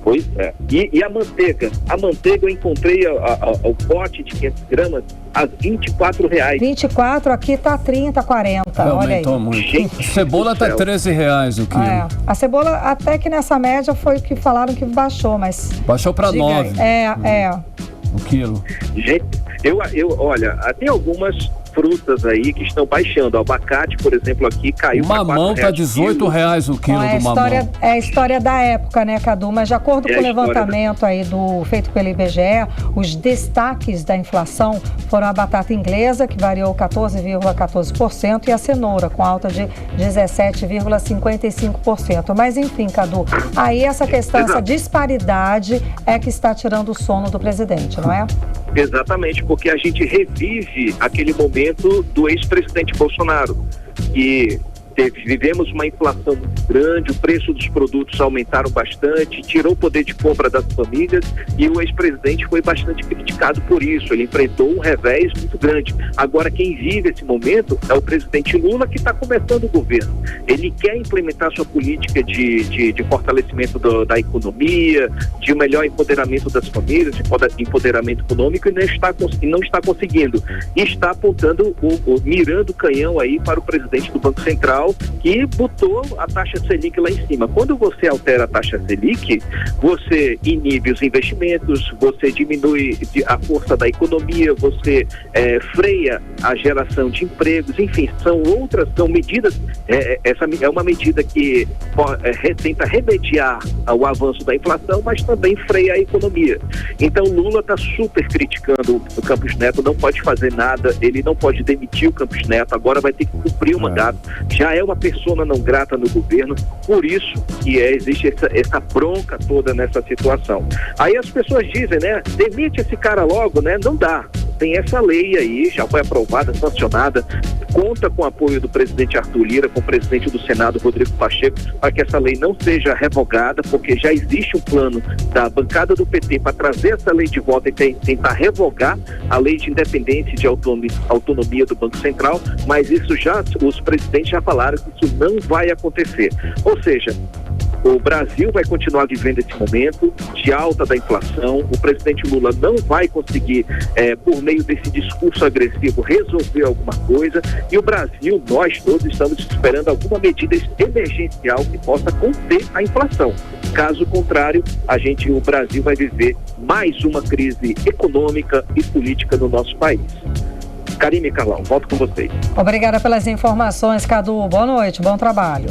Pois é. E a manteiga? A manteiga eu encontrei o pote de 500 gramas a R$24. 24, aqui tá 30, 40. Olha aí. Aumentou muito. A cebola tá R$13 o quilo. A cebola, até que nessa média foi o que falaram que baixou, mas... Baixou para 9. O quilo. Gente, olha, tem algumas frutas aí que estão baixando. O abacate, por exemplo, aqui caiu para R$4. O mamão tá R$18 o quilo do mamão. É a história da época, né, Cadu? Mas de acordo com o levantamento aí feito pelo IBGE, os destaques da inflação foram a batata inglesa, que variou 14,14%, e a cenoura, com alta de 17,55%. Mas enfim, Cadu, aí essa questão, essa disparidade é que está tirando o sono do presidente, não é? Exatamente, porque a gente revive aquele momento do ex-presidente Bolsonaro, que vivemos uma inflação muito grande, o preço dos produtos aumentaram bastante, tirou o poder de compra das famílias e o ex-presidente foi bastante criticado por isso. Ele enfrentou um revés muito grande. Agora, quem vive esse momento é o presidente Lula, que está começando o governo. Ele quer implementar sua política de fortalecimento da economia, de um melhor empoderamento das famílias, de empoderamento econômico, e não está conseguindo. E está apontando, mirando o canhão aí para o presidente do Banco Central, Central, que botou a taxa Selic lá em cima. Quando você altera a taxa Selic, você inibe os investimentos, você diminui a força da economia, você freia a geração de empregos, enfim, são medidas, essa é uma medida que tenta remediar o avanço da inflação, mas também freia a economia. Então Lula está super criticando o Campos Neto, não pode fazer nada, ele não pode demitir o Campos Neto, agora vai ter que cumprir o mandato, já é uma persona não grata no governo, por isso que existe essa bronca toda nessa situação. Aí as pessoas dizem, né, demite esse cara logo, né, não dá. Tem essa lei aí, já foi aprovada, sancionada, conta com o apoio do presidente Arthur Lira, com o presidente do Senado, Rodrigo Pacheco, para que essa lei não seja revogada, porque já existe um plano da bancada do PT para trazer essa lei de volta e tentar revogar a lei de independência e de autonomia do Banco Central, mas isso os presidentes já falaram que isso não vai acontecer. Ou seja, o Brasil vai continuar vivendo esse momento de alta da inflação, o presidente Lula não vai conseguir, por meio desse discurso agressivo, resolver alguma coisa, e o Brasil, nós todos estamos esperando alguma medida emergencial que possa conter a inflação. Caso contrário, o Brasil vai viver mais uma crise econômica e política no nosso país. Karime e Carlão, volto com vocês. Obrigada pelas informações, Cadu. Boa noite, bom trabalho.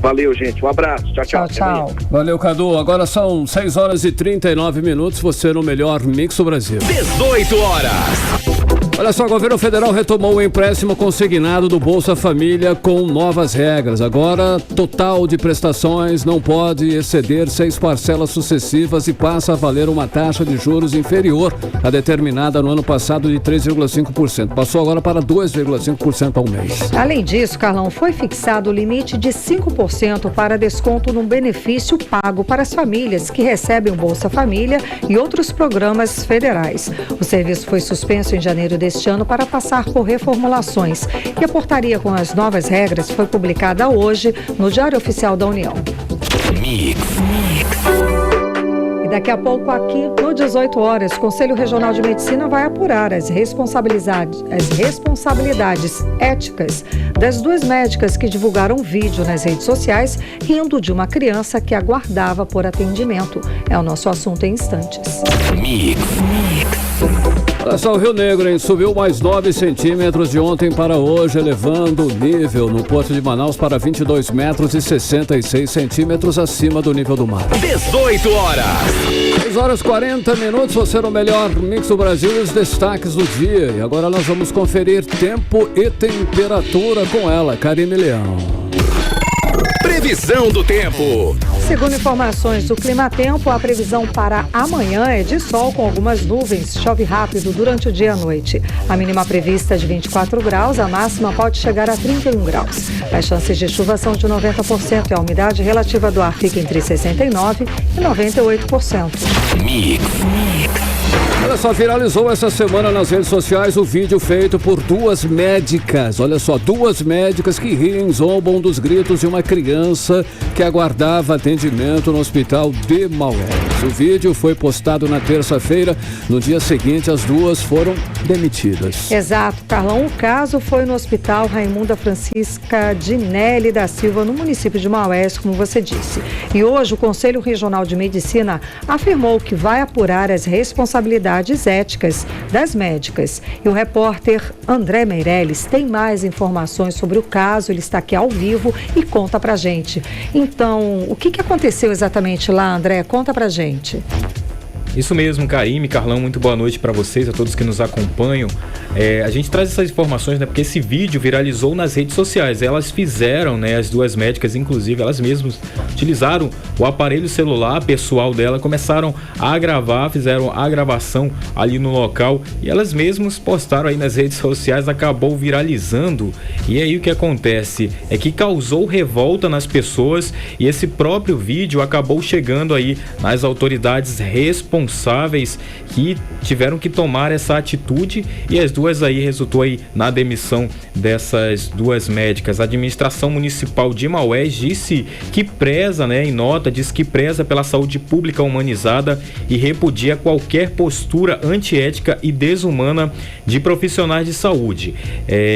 Valeu, gente. Um abraço. Tchau, tchau. Valeu, Cadu. Agora são 6h39. Você no melhor Mix do Brasil. 18 horas. Olha só, o governo federal retomou o empréstimo consignado do Bolsa Família com novas regras. Agora, total de prestações não pode exceder 6 parcelas sucessivas e passa a valer uma taxa de juros inferior à determinada no ano passado de 3,5%. Passou agora para 2,5% ao mês. Além disso, Carlão, foi fixado o limite de 5% para desconto no benefício pago para as famílias que recebem o Bolsa Família e outros programas federais. O serviço foi suspenso em janeiro deste ano para passar por reformulações. E a portaria com as novas regras foi publicada hoje no Diário Oficial da União. E daqui a pouco aqui no 18 horas, o Conselho Regional de Medicina vai apurar as responsabilidades éticas das 2 médicas que divulgaram um vídeo nas redes sociais rindo de uma criança que aguardava por atendimento. É o nosso assunto em instantes. Olha só, o Rio Negro, hein? Subiu mais 9 centímetros de ontem para hoje, elevando o nível no Porto de Manaus para 22 metros e 66 centímetros acima do nível do mar. 18 horas. 6h40. Você no melhor Mix do Brasil e os destaques do dia. E agora nós vamos conferir tempo e temperatura com ela, Karime Leão. Previsão do tempo. Segundo informações do Climatempo, a previsão para amanhã é de sol com algumas nuvens, chove rápido durante o dia e a noite. A mínima prevista é de 24 graus, a máxima pode chegar a 31 graus. As chances de chuva são de 90% e a umidade relativa do ar fica entre 69% e 98%. Olha só, viralizou essa semana nas redes sociais o vídeo feito por 2 médicas. Olha só, 2 médicas que riem, zombam dos gritos de uma criança que aguardava atendimento no hospital de Maués. O vídeo foi postado na terça-feira. No dia seguinte, as 2 foram demitidas. Exato, Carlão. O caso foi no Hospital Raimunda Francisca Dinelli da Silva, no município de Maués, como você disse. E hoje o Conselho Regional de Medicina afirmou que vai apurar as responsabilidades éticas das médicas. E o repórter André Meirelles tem mais informações sobre o caso. Ele está aqui ao vivo e conta pra gente. Então, o que aconteceu exatamente lá, André? Conta pra gente. Isso mesmo, Karime, Carlão, muito boa noite para vocês, a todos que nos acompanham. A gente traz essas informações, né, porque esse vídeo viralizou nas redes sociais. Elas fizeram, né, as 2 médicas, inclusive, elas mesmas utilizaram o aparelho celular pessoal dela, começaram a gravar, fizeram a gravação ali no local e elas mesmas postaram aí nas redes sociais, acabou viralizando. E aí o que acontece é que causou revolta nas pessoas e esse próprio vídeo acabou chegando aí nas autoridades responsáveis que tiveram que tomar essa atitude e as 2 aí resultou aí na demissão dessas 2 médicas. A administração municipal de Maués disse que preza, né, em nota, diz que preza pela saúde pública humanizada e repudia qualquer postura antiética e desumana de profissionais de saúde.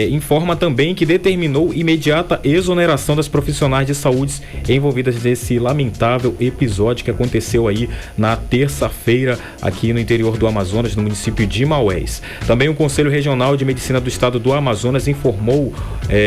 Informa também que determinou imediata exoneração das profissionais de saúde envolvidas nesse lamentável episódio que aconteceu aí na terça-feira aqui no interior do Amazonas, no município de Maués. Também o Conselho Regional de Medicina do Estado do Amazonas informou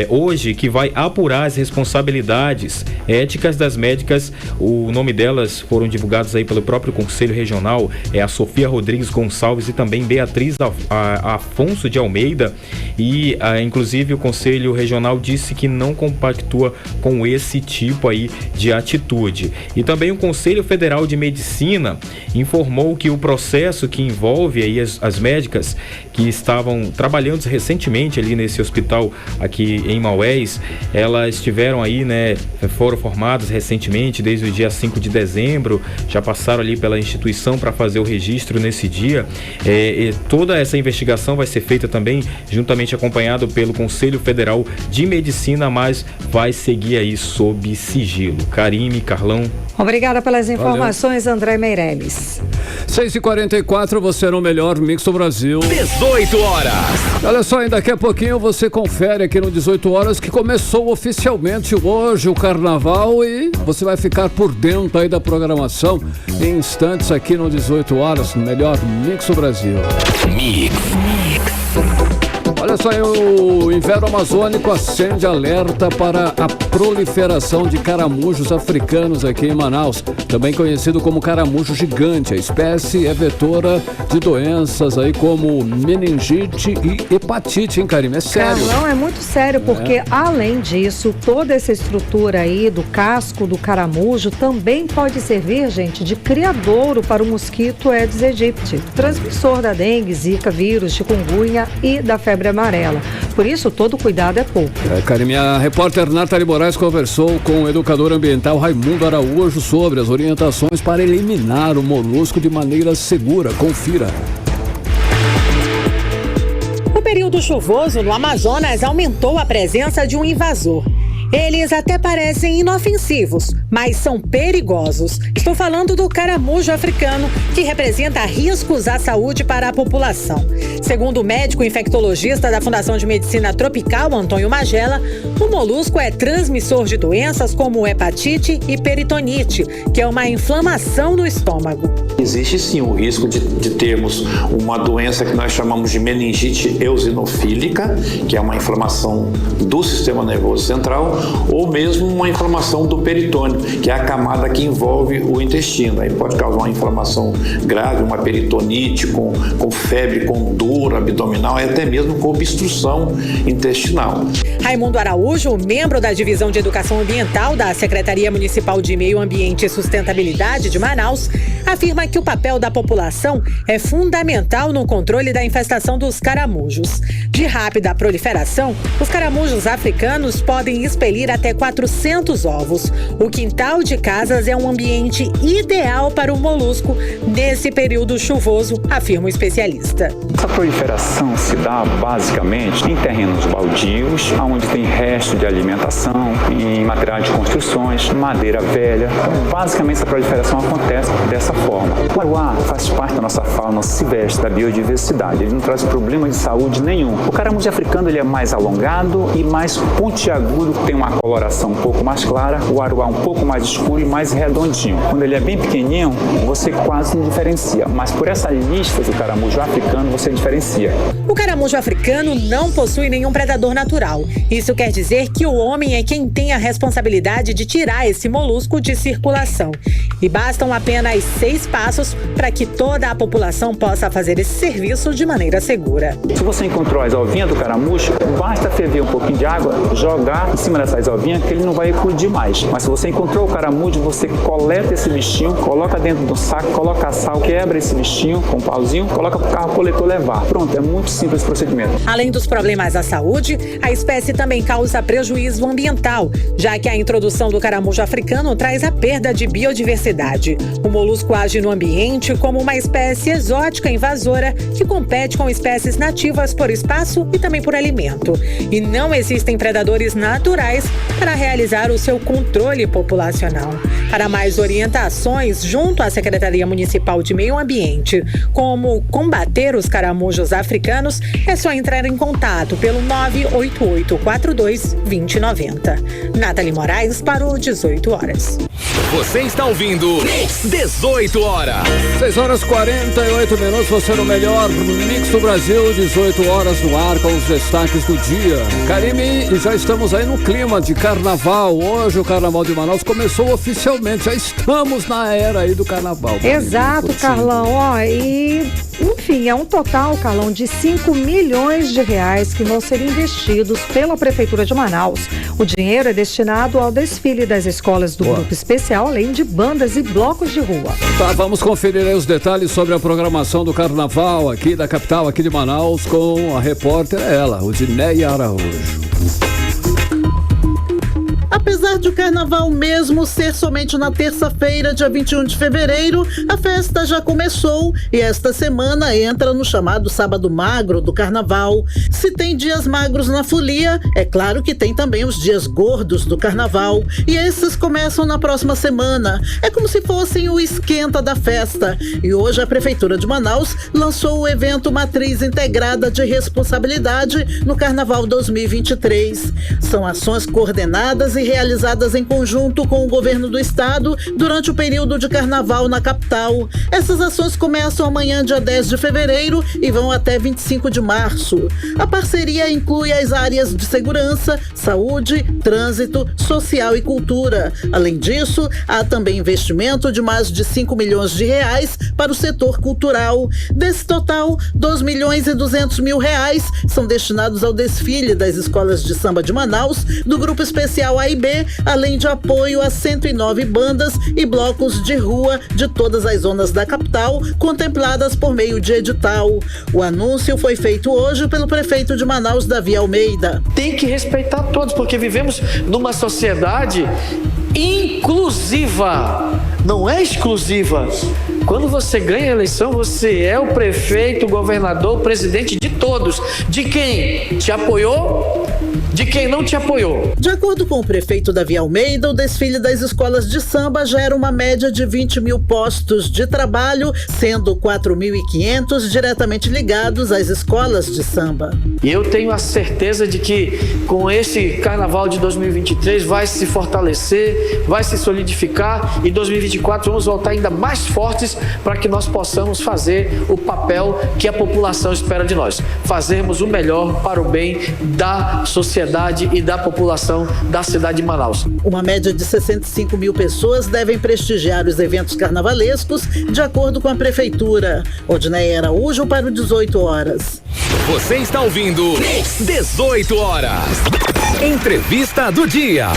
hoje que vai apurar as responsabilidades éticas das médicas. O nome delas foram divulgados aí pelo próprio Conselho Regional, a Sofia Rodrigues Gonçalves e também Beatriz Afonso de Almeida, e inclusive o Conselho Regional disse que não compactua com esse tipo aí de atitude. E também o Conselho Federal de Medicina informou que o processo que envolve aí as médicas que estavam trabalhando recentemente ali nesse hospital aqui em Maués, elas estiveram aí, foram formadas recentemente, desde o dia 5 de dezembro, já passaram ali pela instituição para fazer o registro nesse dia. Toda essa investigação vai ser feita também, juntamente acompanhado pelo Conselho Federal de Medicina, mas vai seguir aí sob sigilo. Karime, Carlão. Obrigada pelas informações, valeu. André Meirelles. 6h44, você no melhor Mix do Brasil. 18 horas. Olha só, daqui a pouquinho você confere aqui no 18 horas que começou oficialmente hoje o carnaval e você vai ficar por dentro aí da programação em instantes aqui no 18 horas, no melhor Mix do Brasil. Mix. Olha só, o inverno amazônico acende alerta para a proliferação de caramujos africanos aqui em Manaus, também conhecido como caramujo gigante. A espécie é vetora de doenças aí como meningite e hepatite, hein, Karime? É sério. Não, é muito sério, porque além disso, toda essa estrutura aí do casco do caramujo também pode servir, gente, de criadouro para o mosquito Aedes aegypti, transmissor da dengue, zika, vírus, chikungunya e da febre amarela. Por isso, todo cuidado é pouco. Karime, a repórter Nathalie Moraes conversou com o educador ambiental Raimundo Araújo sobre as orientações para eliminar o molusco de maneira segura. Confira. O período chuvoso no Amazonas aumentou a presença de um invasor. Eles até parecem inofensivos, mas são perigosos. Estou falando do caramujo africano, que representa riscos à saúde para a população. Segundo o médico infectologista da Fundação de Medicina Tropical, Antônio Magela, o molusco é transmissor de doenças como hepatite e peritonite, que é uma inflamação no estômago. Existe sim o risco de termos uma doença que nós chamamos de meningite eosinofílica, que é uma inflamação do sistema nervoso central, ou mesmo uma inflamação do peritônio, que é a camada que envolve o intestino. Aí pode causar uma inflamação grave, uma peritonite com febre, com dor abdominal e até mesmo com obstrução intestinal. Raimundo Araújo, membro da Divisão de Educação Ambiental da Secretaria Municipal de Meio Ambiente e Sustentabilidade de Manaus, afirma que o papel da população é fundamental no controle da infestação dos caramujos. De rápida proliferação, os caramujos africanos podem expelir até 400 ovos. O quintal de casas é um ambiente ideal para o molusco nesse período chuvoso, afirma o especialista. Essa proliferação se dá basicamente em terrenos baldios, onde tem resto de alimentação, em materiais de construções, madeira velha. Basicamente essa proliferação acontece dessa forma. O aruá faz parte da nossa fauna silvestre, da biodiversidade. Ele não traz problema de saúde nenhum. O caramujo africano ele é mais alongado e mais pontiagudo, tem uma coloração um pouco mais clara, o aruá um pouco mais escuro e mais redondinho. Quando ele é bem pequenininho, você quase não diferencia, mas por essa lista do caramujo africano você diferencia. O caramujo africano não possui nenhum predador natural. Isso quer dizer que o homem é quem tem a responsabilidade de tirar esse molusco de circulação. E bastam apenas 6 passos para que toda a população possa fazer esse serviço de maneira segura. Se você encontrou as ovinhas do caramujo, basta ferver um pouquinho de água, jogar em cima dessas ovinhas que ele não vai eclodir mais. Mas se você encontrou o caramujo, você coleta esse bichinho, coloca dentro do saco, coloca sal, quebra esse bichinho com um pauzinho, coloca para o carro coletor levar. Pronto, é muito simples esse procedimento. Além dos problemas à saúde, a espécie também causa prejuízo ambiental, já que a introdução do caramujo africano traz a perda de biodiversidade. O molusco age no ambiente como uma espécie exótica invasora que compete com espécies nativas por espaço e também por alimento. E não existem predadores naturais para realizar o seu controle popular. populacional. Para mais orientações, junto à Secretaria Municipal de Meio Ambiente, como combater os caramujos africanos, é só entrar em contato pelo 98842-2090. Nathalie Moraes para o 18 horas. Você está ouvindo 18 horas. 6 horas 48 minutos, você no melhor Mix do Brasil, 18 horas no ar com os destaques do dia. Karime, e já estamos aí no clima de carnaval. Hoje o Carnaval de Manaus começou oficialmente, já estamos na era aí do carnaval. Exato, Carlão, e enfim, é um total, Carlão, de 5 milhões de reais que vão ser investidos pela Prefeitura de Manaus. O dinheiro é destinado ao desfile das escolas do Grupo Especial, além de bandas e blocos de rua. Tá, vamos conferir aí os detalhes sobre a programação do Carnaval aqui da capital, aqui de Manaus, com a repórter, ela, Udineia Araújo. Apesar de o carnaval mesmo ser somente na terça-feira, dia 21 de fevereiro, a festa já começou e esta semana entra no chamado Sábado Magro do carnaval. Se tem dias magros na folia, é claro que tem também os dias gordos do carnaval. E esses começam na próxima semana. É como se fossem o esquenta da festa. E hoje a Prefeitura de Manaus lançou o evento Matriz Integrada de Responsabilidade no Carnaval 2023. São ações coordenadas e realizadas em conjunto com o governo do estado durante o período de carnaval na capital. Essas ações começam amanhã, dia 10 de fevereiro, e vão até 25 de março. A parceria inclui as áreas de segurança, saúde, trânsito, social e cultura. Além disso, há também investimento de mais de 5 milhões de reais para o setor cultural. Desse total, 2 milhões e 200 mil reais são destinados ao desfile das escolas de samba de Manaus, do Grupo Especial A e B, além de apoio a 109 bandas e blocos de rua de todas as zonas da capital, contempladas por meio de edital. O anúncio foi feito hoje pelo prefeito de Manaus, Davi Almeida. Tem que respeitar todos, porque vivemos numa sociedade inclusiva, não é exclusiva. Quando você ganha a eleição, você é o prefeito, o governador, o presidente de todos. De quem te apoiou, de quem não te apoiou. De acordo com o prefeito Davi Almeida, o desfile das escolas de samba gera uma média de 20 mil postos de trabalho, sendo 4.500 diretamente ligados às escolas de samba. E eu tenho a certeza de que com esse carnaval de 2023 vai se fortalecer, vai se solidificar, e 2024 vamos voltar ainda mais fortes para que nós possamos fazer o papel que a população espera de nós. Fazermos o melhor para o bem da sociedade e da população da cidade de Manaus. Uma média de 65 mil pessoas devem prestigiar os eventos carnavalescos, de acordo com a Prefeitura. Udineia Araújo para o 18 horas. Você está ouvindo 18 horas. Entrevista do dia.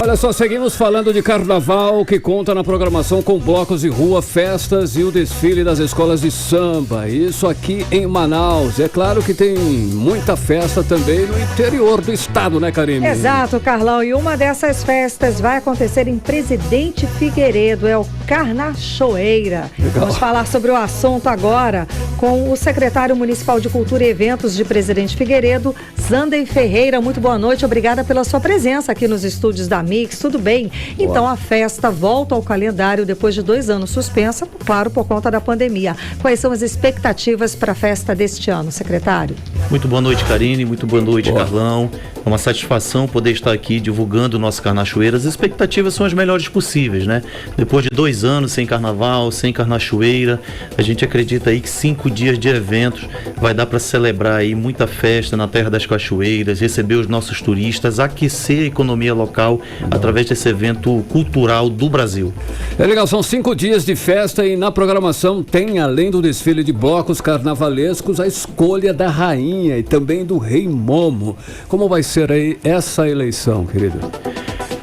Olha só, seguimos falando de carnaval, que conta na programação com blocos de rua, festas e o desfile das escolas de samba. Isso aqui em Manaus. É claro que tem muita festa também no interior do estado, né, Karime? Exato, Carlão. E uma dessas festas vai acontecer em Presidente Figueiredo, é o Carnachoeira. Legal. Vamos falar sobre o assunto agora com o secretário municipal de Cultura e Eventos de Presidente Figueiredo, Zander Ferreira. Muito boa noite, obrigada pela sua presença aqui nos estúdios da Mix, tudo bem? Então a festa volta ao calendário depois de 2 anos suspensa, claro, por conta da pandemia. Quais são as expectativas para a festa deste ano, secretário? Muito boa noite, Karine, muito boa noite, Carlão. É uma satisfação poder estar aqui divulgando o nosso Carnachoeira. As expectativas são as melhores possíveis, né? Depois de 2 anos sem carnaval, sem Carnachoeira, a gente acredita aí que 5 dias de eventos vai dar para celebrar aí muita festa na Terra das Cachoeiras, receber os nossos turistas, aquecer a economia local através desse evento cultural do Brasil. É legal, são 5 dias de festa e na programação tem, além do desfile de blocos carnavalescos, a escolha da rainha e também do rei Momo. Como vai ser aí essa eleição, querido?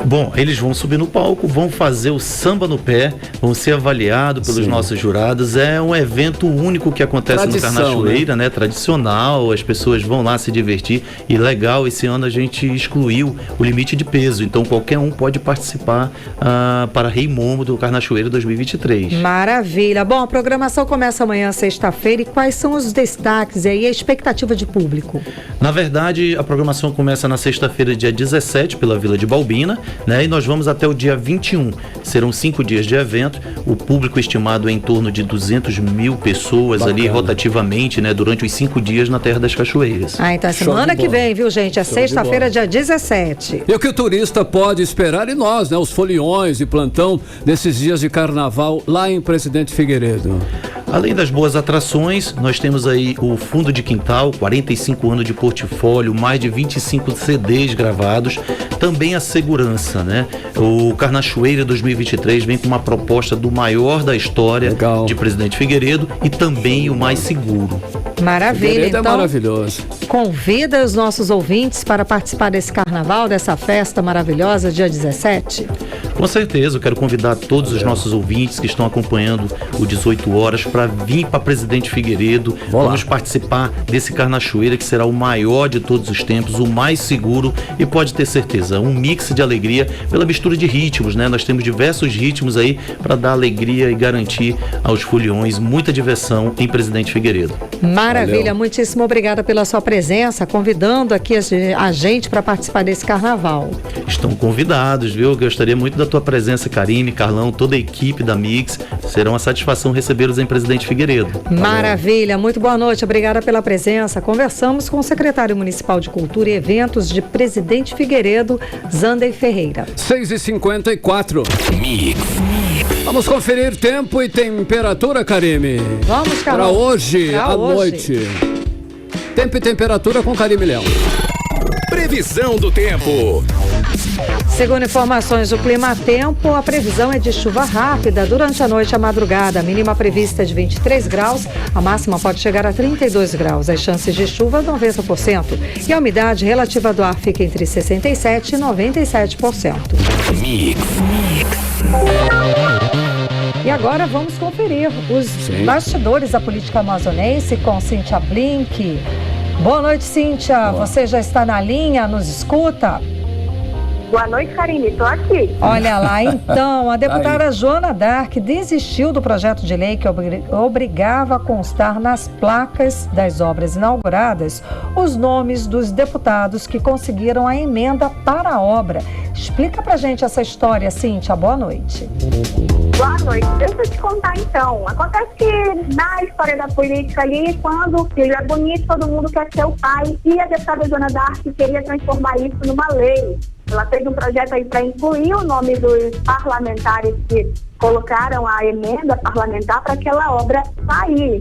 Bom, eles vão subir no palco, vão fazer o samba no pé, vão ser avaliados pelos nossos jurados. É um evento único que acontece no Carnachoeira, né? Tradicional, as pessoas vão lá se divertir. E legal, esse ano a gente excluiu o limite de peso, então qualquer um pode participar para Rei Momo do Carnachoeira 2023. Maravilha. Bom, a programação começa amanhã, sexta-feira, e quais são os destaques aí, a expectativa de público? Na verdade, a programação começa na sexta-feira, dia 17, pela Vila de Balbina. né? E nós vamos até o dia 21. Serão 5 dias de evento. O público estimado é em torno de 200 mil pessoas. Bacana. Ali rotativamente, né? Durante os 5 dias na Terra das Cachoeiras. Então é semana que vem, viu, gente? É sexta-feira, dia 17. E o que o turista pode esperar, e nós, né? Os foliões de plantão desses dias de carnaval lá em Presidente Figueiredo. Além das boas atrações, nós temos aí o Fundo de Quintal, 45 anos de portfólio, mais de 25 CDs gravados, também a segurança, né? O Carnachoeira 2023 vem com uma proposta do maior da história. Legal. De Presidente Figueiredo e também o mais seguro. Maravilha, então, é maravilhoso. Convida os nossos ouvintes para participar desse carnaval, dessa festa maravilhosa, dia 17? Com certeza, eu quero convidar todos os nossos ouvintes que estão acompanhando o 18 horas para vir para Presidente Figueiredo. Vamos participar desse Carnachoeira que será o maior de todos os tempos, o mais seguro e pode ter certeza, um mix de alegria pela mistura de ritmos, né? Nós temos diversos ritmos aí para dar alegria e garantir aos foliões muita diversão em Presidente Figueiredo. Maravilha, valeu. Muitíssimo obrigada pela sua presença, convidando aqui a gente para participar desse carnaval. Estão convidados, viu? Gostaria muito da tua presença, Karine, Carlão, toda a equipe da Mix. Será uma satisfação recebê-los em Presidente Figueiredo. Maravilha, muito boa noite, obrigada pela presença. Conversamos com o secretário municipal de Cultura e Eventos de Presidente Figueiredo, Zander Ferreira. 6h54. Mix. Vamos conferir tempo e temperatura, Karime. Vamos, Carol. Para hoje à noite. Tempo e temperatura com Karime Leão. Previsão do tempo. Segundo informações do Clima Tempo, a previsão é de chuva rápida durante a noite e a madrugada. A mínima prevista é de 23 graus, a máxima pode chegar a 32 graus. As chances de chuva, 90%. E a umidade relativa do ar fica entre 67% e 97%. Mix. E agora vamos conferir os bastidores da política amazonense com Cíntia Blink. Boa noite, Cíntia. Boa. Você já está na linha, nos escuta? Boa noite, Karine. Estou aqui. Olha lá, então, a deputada Joana Dark desistiu do projeto de lei que obrigava a constar nas placas das obras inauguradas os nomes dos deputados que conseguiram a emenda para a obra. Explica pra gente essa história, Cíntia. Boa noite. Boa noite. Deixa eu te contar, então. Acontece que na história da política ali, quando o filho é bonito, todo mundo quer ser o pai. E a deputada Joana Dark queria transformar isso numa lei. Ela fez um projeto aí para incluir o nome dos parlamentares que colocaram a emenda parlamentar para aquela obra sair.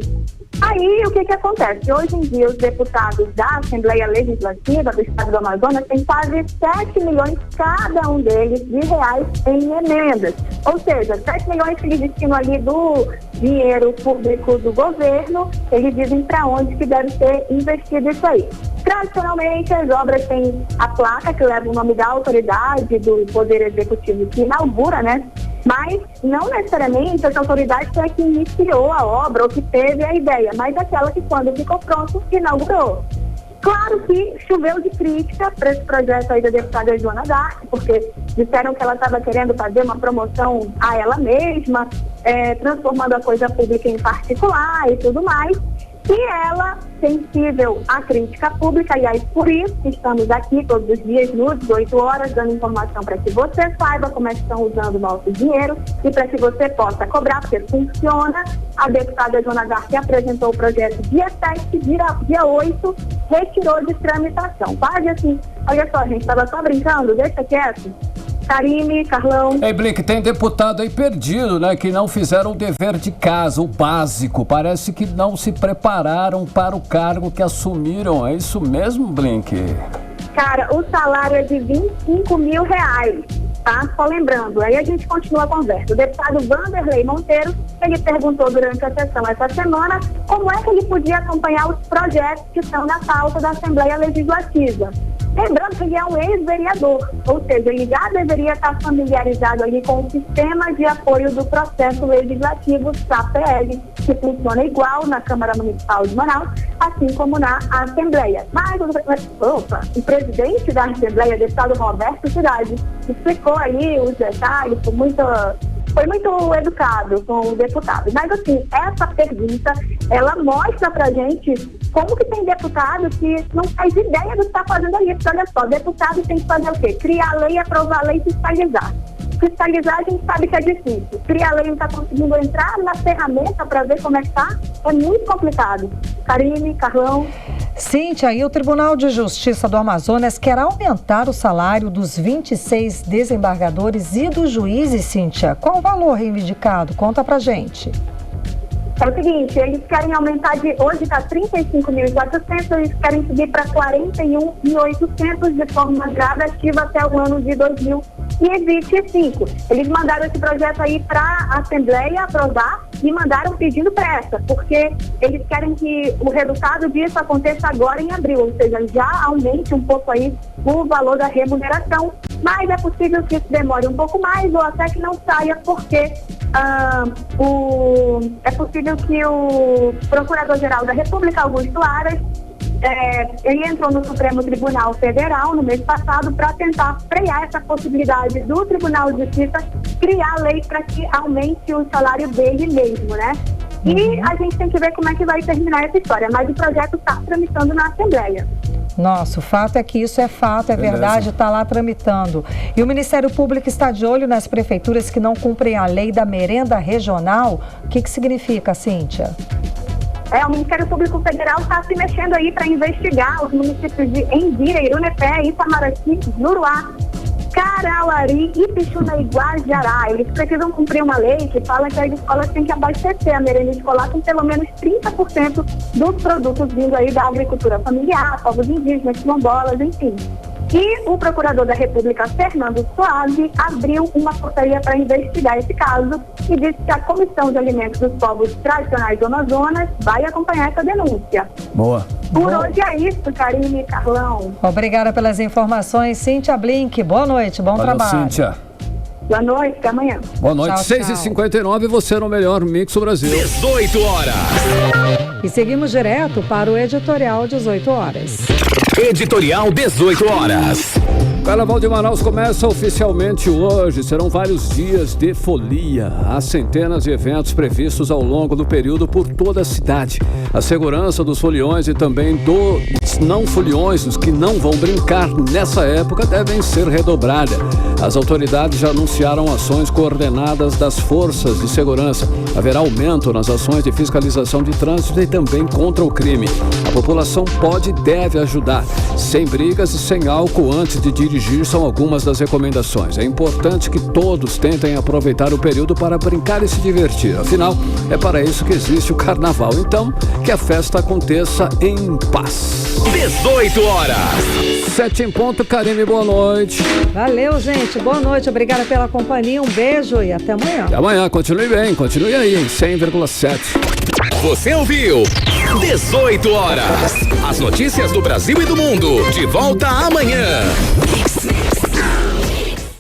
Aí, o que acontece? Hoje em dia, os deputados da Assembleia Legislativa do Estado do Amazonas têm quase 7 milhões cada um deles de reais em emendas. Ou seja, 7 milhões que eles destinam ali do dinheiro público do governo, eles dizem para onde que deve ser investido isso aí. Tradicionalmente, as obras têm a placa que leva o nome da autoridade do Poder Executivo que inaugura, né? Mas não necessariamente essa autoridade é que iniciou a obra ou que teve a ideia, mas aquela que quando ficou pronto, inaugurou. Claro que choveu de crítica para esse projeto aí da deputada Joana Dark, porque disseram que ela estava querendo fazer uma promoção a ela mesma, transformando a coisa pública em particular e tudo mais. E ela, sensível à crítica pública, aliás, por isso que estamos aqui todos os dias, nos 18 horas, dando informação para que você saiba como é que estão usando o nosso dinheiro e para que você possa cobrar, porque funciona. A deputada Joana Dark apresentou o projeto dia 7, dia 8, retirou de tramitação. Quase assim, olha só, gente, estava só brincando, deixa quieto. Karine, Carlão. Ei, Blink, tem deputado aí perdido, né? Que não fizeram o dever de casa, o básico. Parece que não se prepararam para o cargo que assumiram. É isso mesmo, Blink? Cara, o salário é de R$25 mil, tá? Só lembrando, aí a gente continua a conversa. O deputado Vanderlei Monteiro, ele perguntou durante a sessão essa semana como é que ele podia acompanhar os projetos que estão na pauta da Assembleia Legislativa. Lembrando que ele é um ex-vereador, ou seja, ele já deveria estar familiarizado ali com o sistema de apoio do processo legislativo SAPL, que funciona igual na Câmara Municipal de Manaus, assim como na Assembleia. Mas o presidente da Assembleia, deputado Roberto Cidade, explicou aí os detalhes, foi muito educado com o deputado. Mas assim, essa pergunta, ela mostra pra gente Como que tem deputado que não faz ideia do que está fazendo ali? Porque olha só, deputado tem que fazer o quê? Criar lei, aprovar lei e fiscalizar. Fiscalizar a gente sabe que é difícil. Criar lei não está conseguindo entrar na ferramenta para ver como é que está. É muito complicado. Karine, Carlão. Cíntia, e o Tribunal de Justiça do Amazonas quer aumentar o salário dos 26 desembargadores e dos juízes, Cíntia. Qual o valor reivindicado? Conta pra gente. É o seguinte, eles querem aumentar hoje está 35.400, eles querem subir para 41.800 de forma gradativa até o ano de 2025. Eles mandaram esse projeto aí para a Assembleia aprovar e mandaram pedindo pressa, porque eles querem que o resultado disso aconteça agora em abril, ou seja, já aumente um pouco aí o valor da remuneração, mas é possível que isso demore um pouco mais ou até que não saia, porque é possível que o Procurador-Geral da República, Augusto Aras, ele entrou no Supremo Tribunal Federal no mês passado para tentar frear essa possibilidade do Tribunal de Justiça criar lei para que aumente o salário dele mesmo, né? E a gente tem que ver como é que vai terminar essa história, mas o projeto está tramitando na Assembleia. Nossa, o fato é que isso é fato, é verdade, está lá tramitando. E o Ministério Público está de olho nas prefeituras que não cumprem a lei da merenda regional. O que significa, Cíntia? O Ministério Público Federal está se mexendo aí para investigar os municípios de Endira, Irunepé, Itamaraty, Juruá, Carauari, Ipixuna e Guajará. Eles precisam cumprir uma lei que fala que as escolas têm que abastecer a merenda escolar com pelo menos 30% dos produtos vindo aí da agricultura familiar, povos indígenas, quilombolas, enfim. E o Procurador da República, Fernando Soares, abriu uma portaria para investigar esse caso e disse que a Comissão de Alimentos dos Povos Tradicionais do Amazonas vai acompanhar essa denúncia. Boa. Por hoje é isso, Karine e Carlão. Obrigada pelas informações, Cíntia Blink. Boa noite, bom Valeu, trabalho. Cíntia. Boa noite, até amanhã. Boa noite, 6h59, você no melhor Mix do Brasil. 18 horas. E seguimos direto para o editorial 18 horas. Editorial 18 horas. O Carnaval de Manaus começa oficialmente hoje. Serão vários dias de folia. Há centenas de eventos previstos ao longo do período por toda a cidade. A segurança dos foliões e também dos não foliões, os que não vão brincar nessa época, devem ser redobrada. As autoridades já anunciaram ações coordenadas das forças de segurança. Haverá aumento nas ações de fiscalização de trânsito e também contra o crime. A população pode e deve ajudar. Sem brigas e sem álcool antes de dirigir são algumas das recomendações. É importante que todos tentem aproveitar o período para brincar e se divertir. Afinal, é para isso que existe o carnaval. Então, que a festa aconteça em paz. 18 horas. 7 em ponto, Karine, boa noite. Valeu, gente. Boa noite. Obrigada pela companhia. Um beijo e até amanhã. Até amanhã. Continue bem. Continue aí em 100,7. Você ouviu 18 horas. As notícias do Brasil e do mundo. De volta amanhã.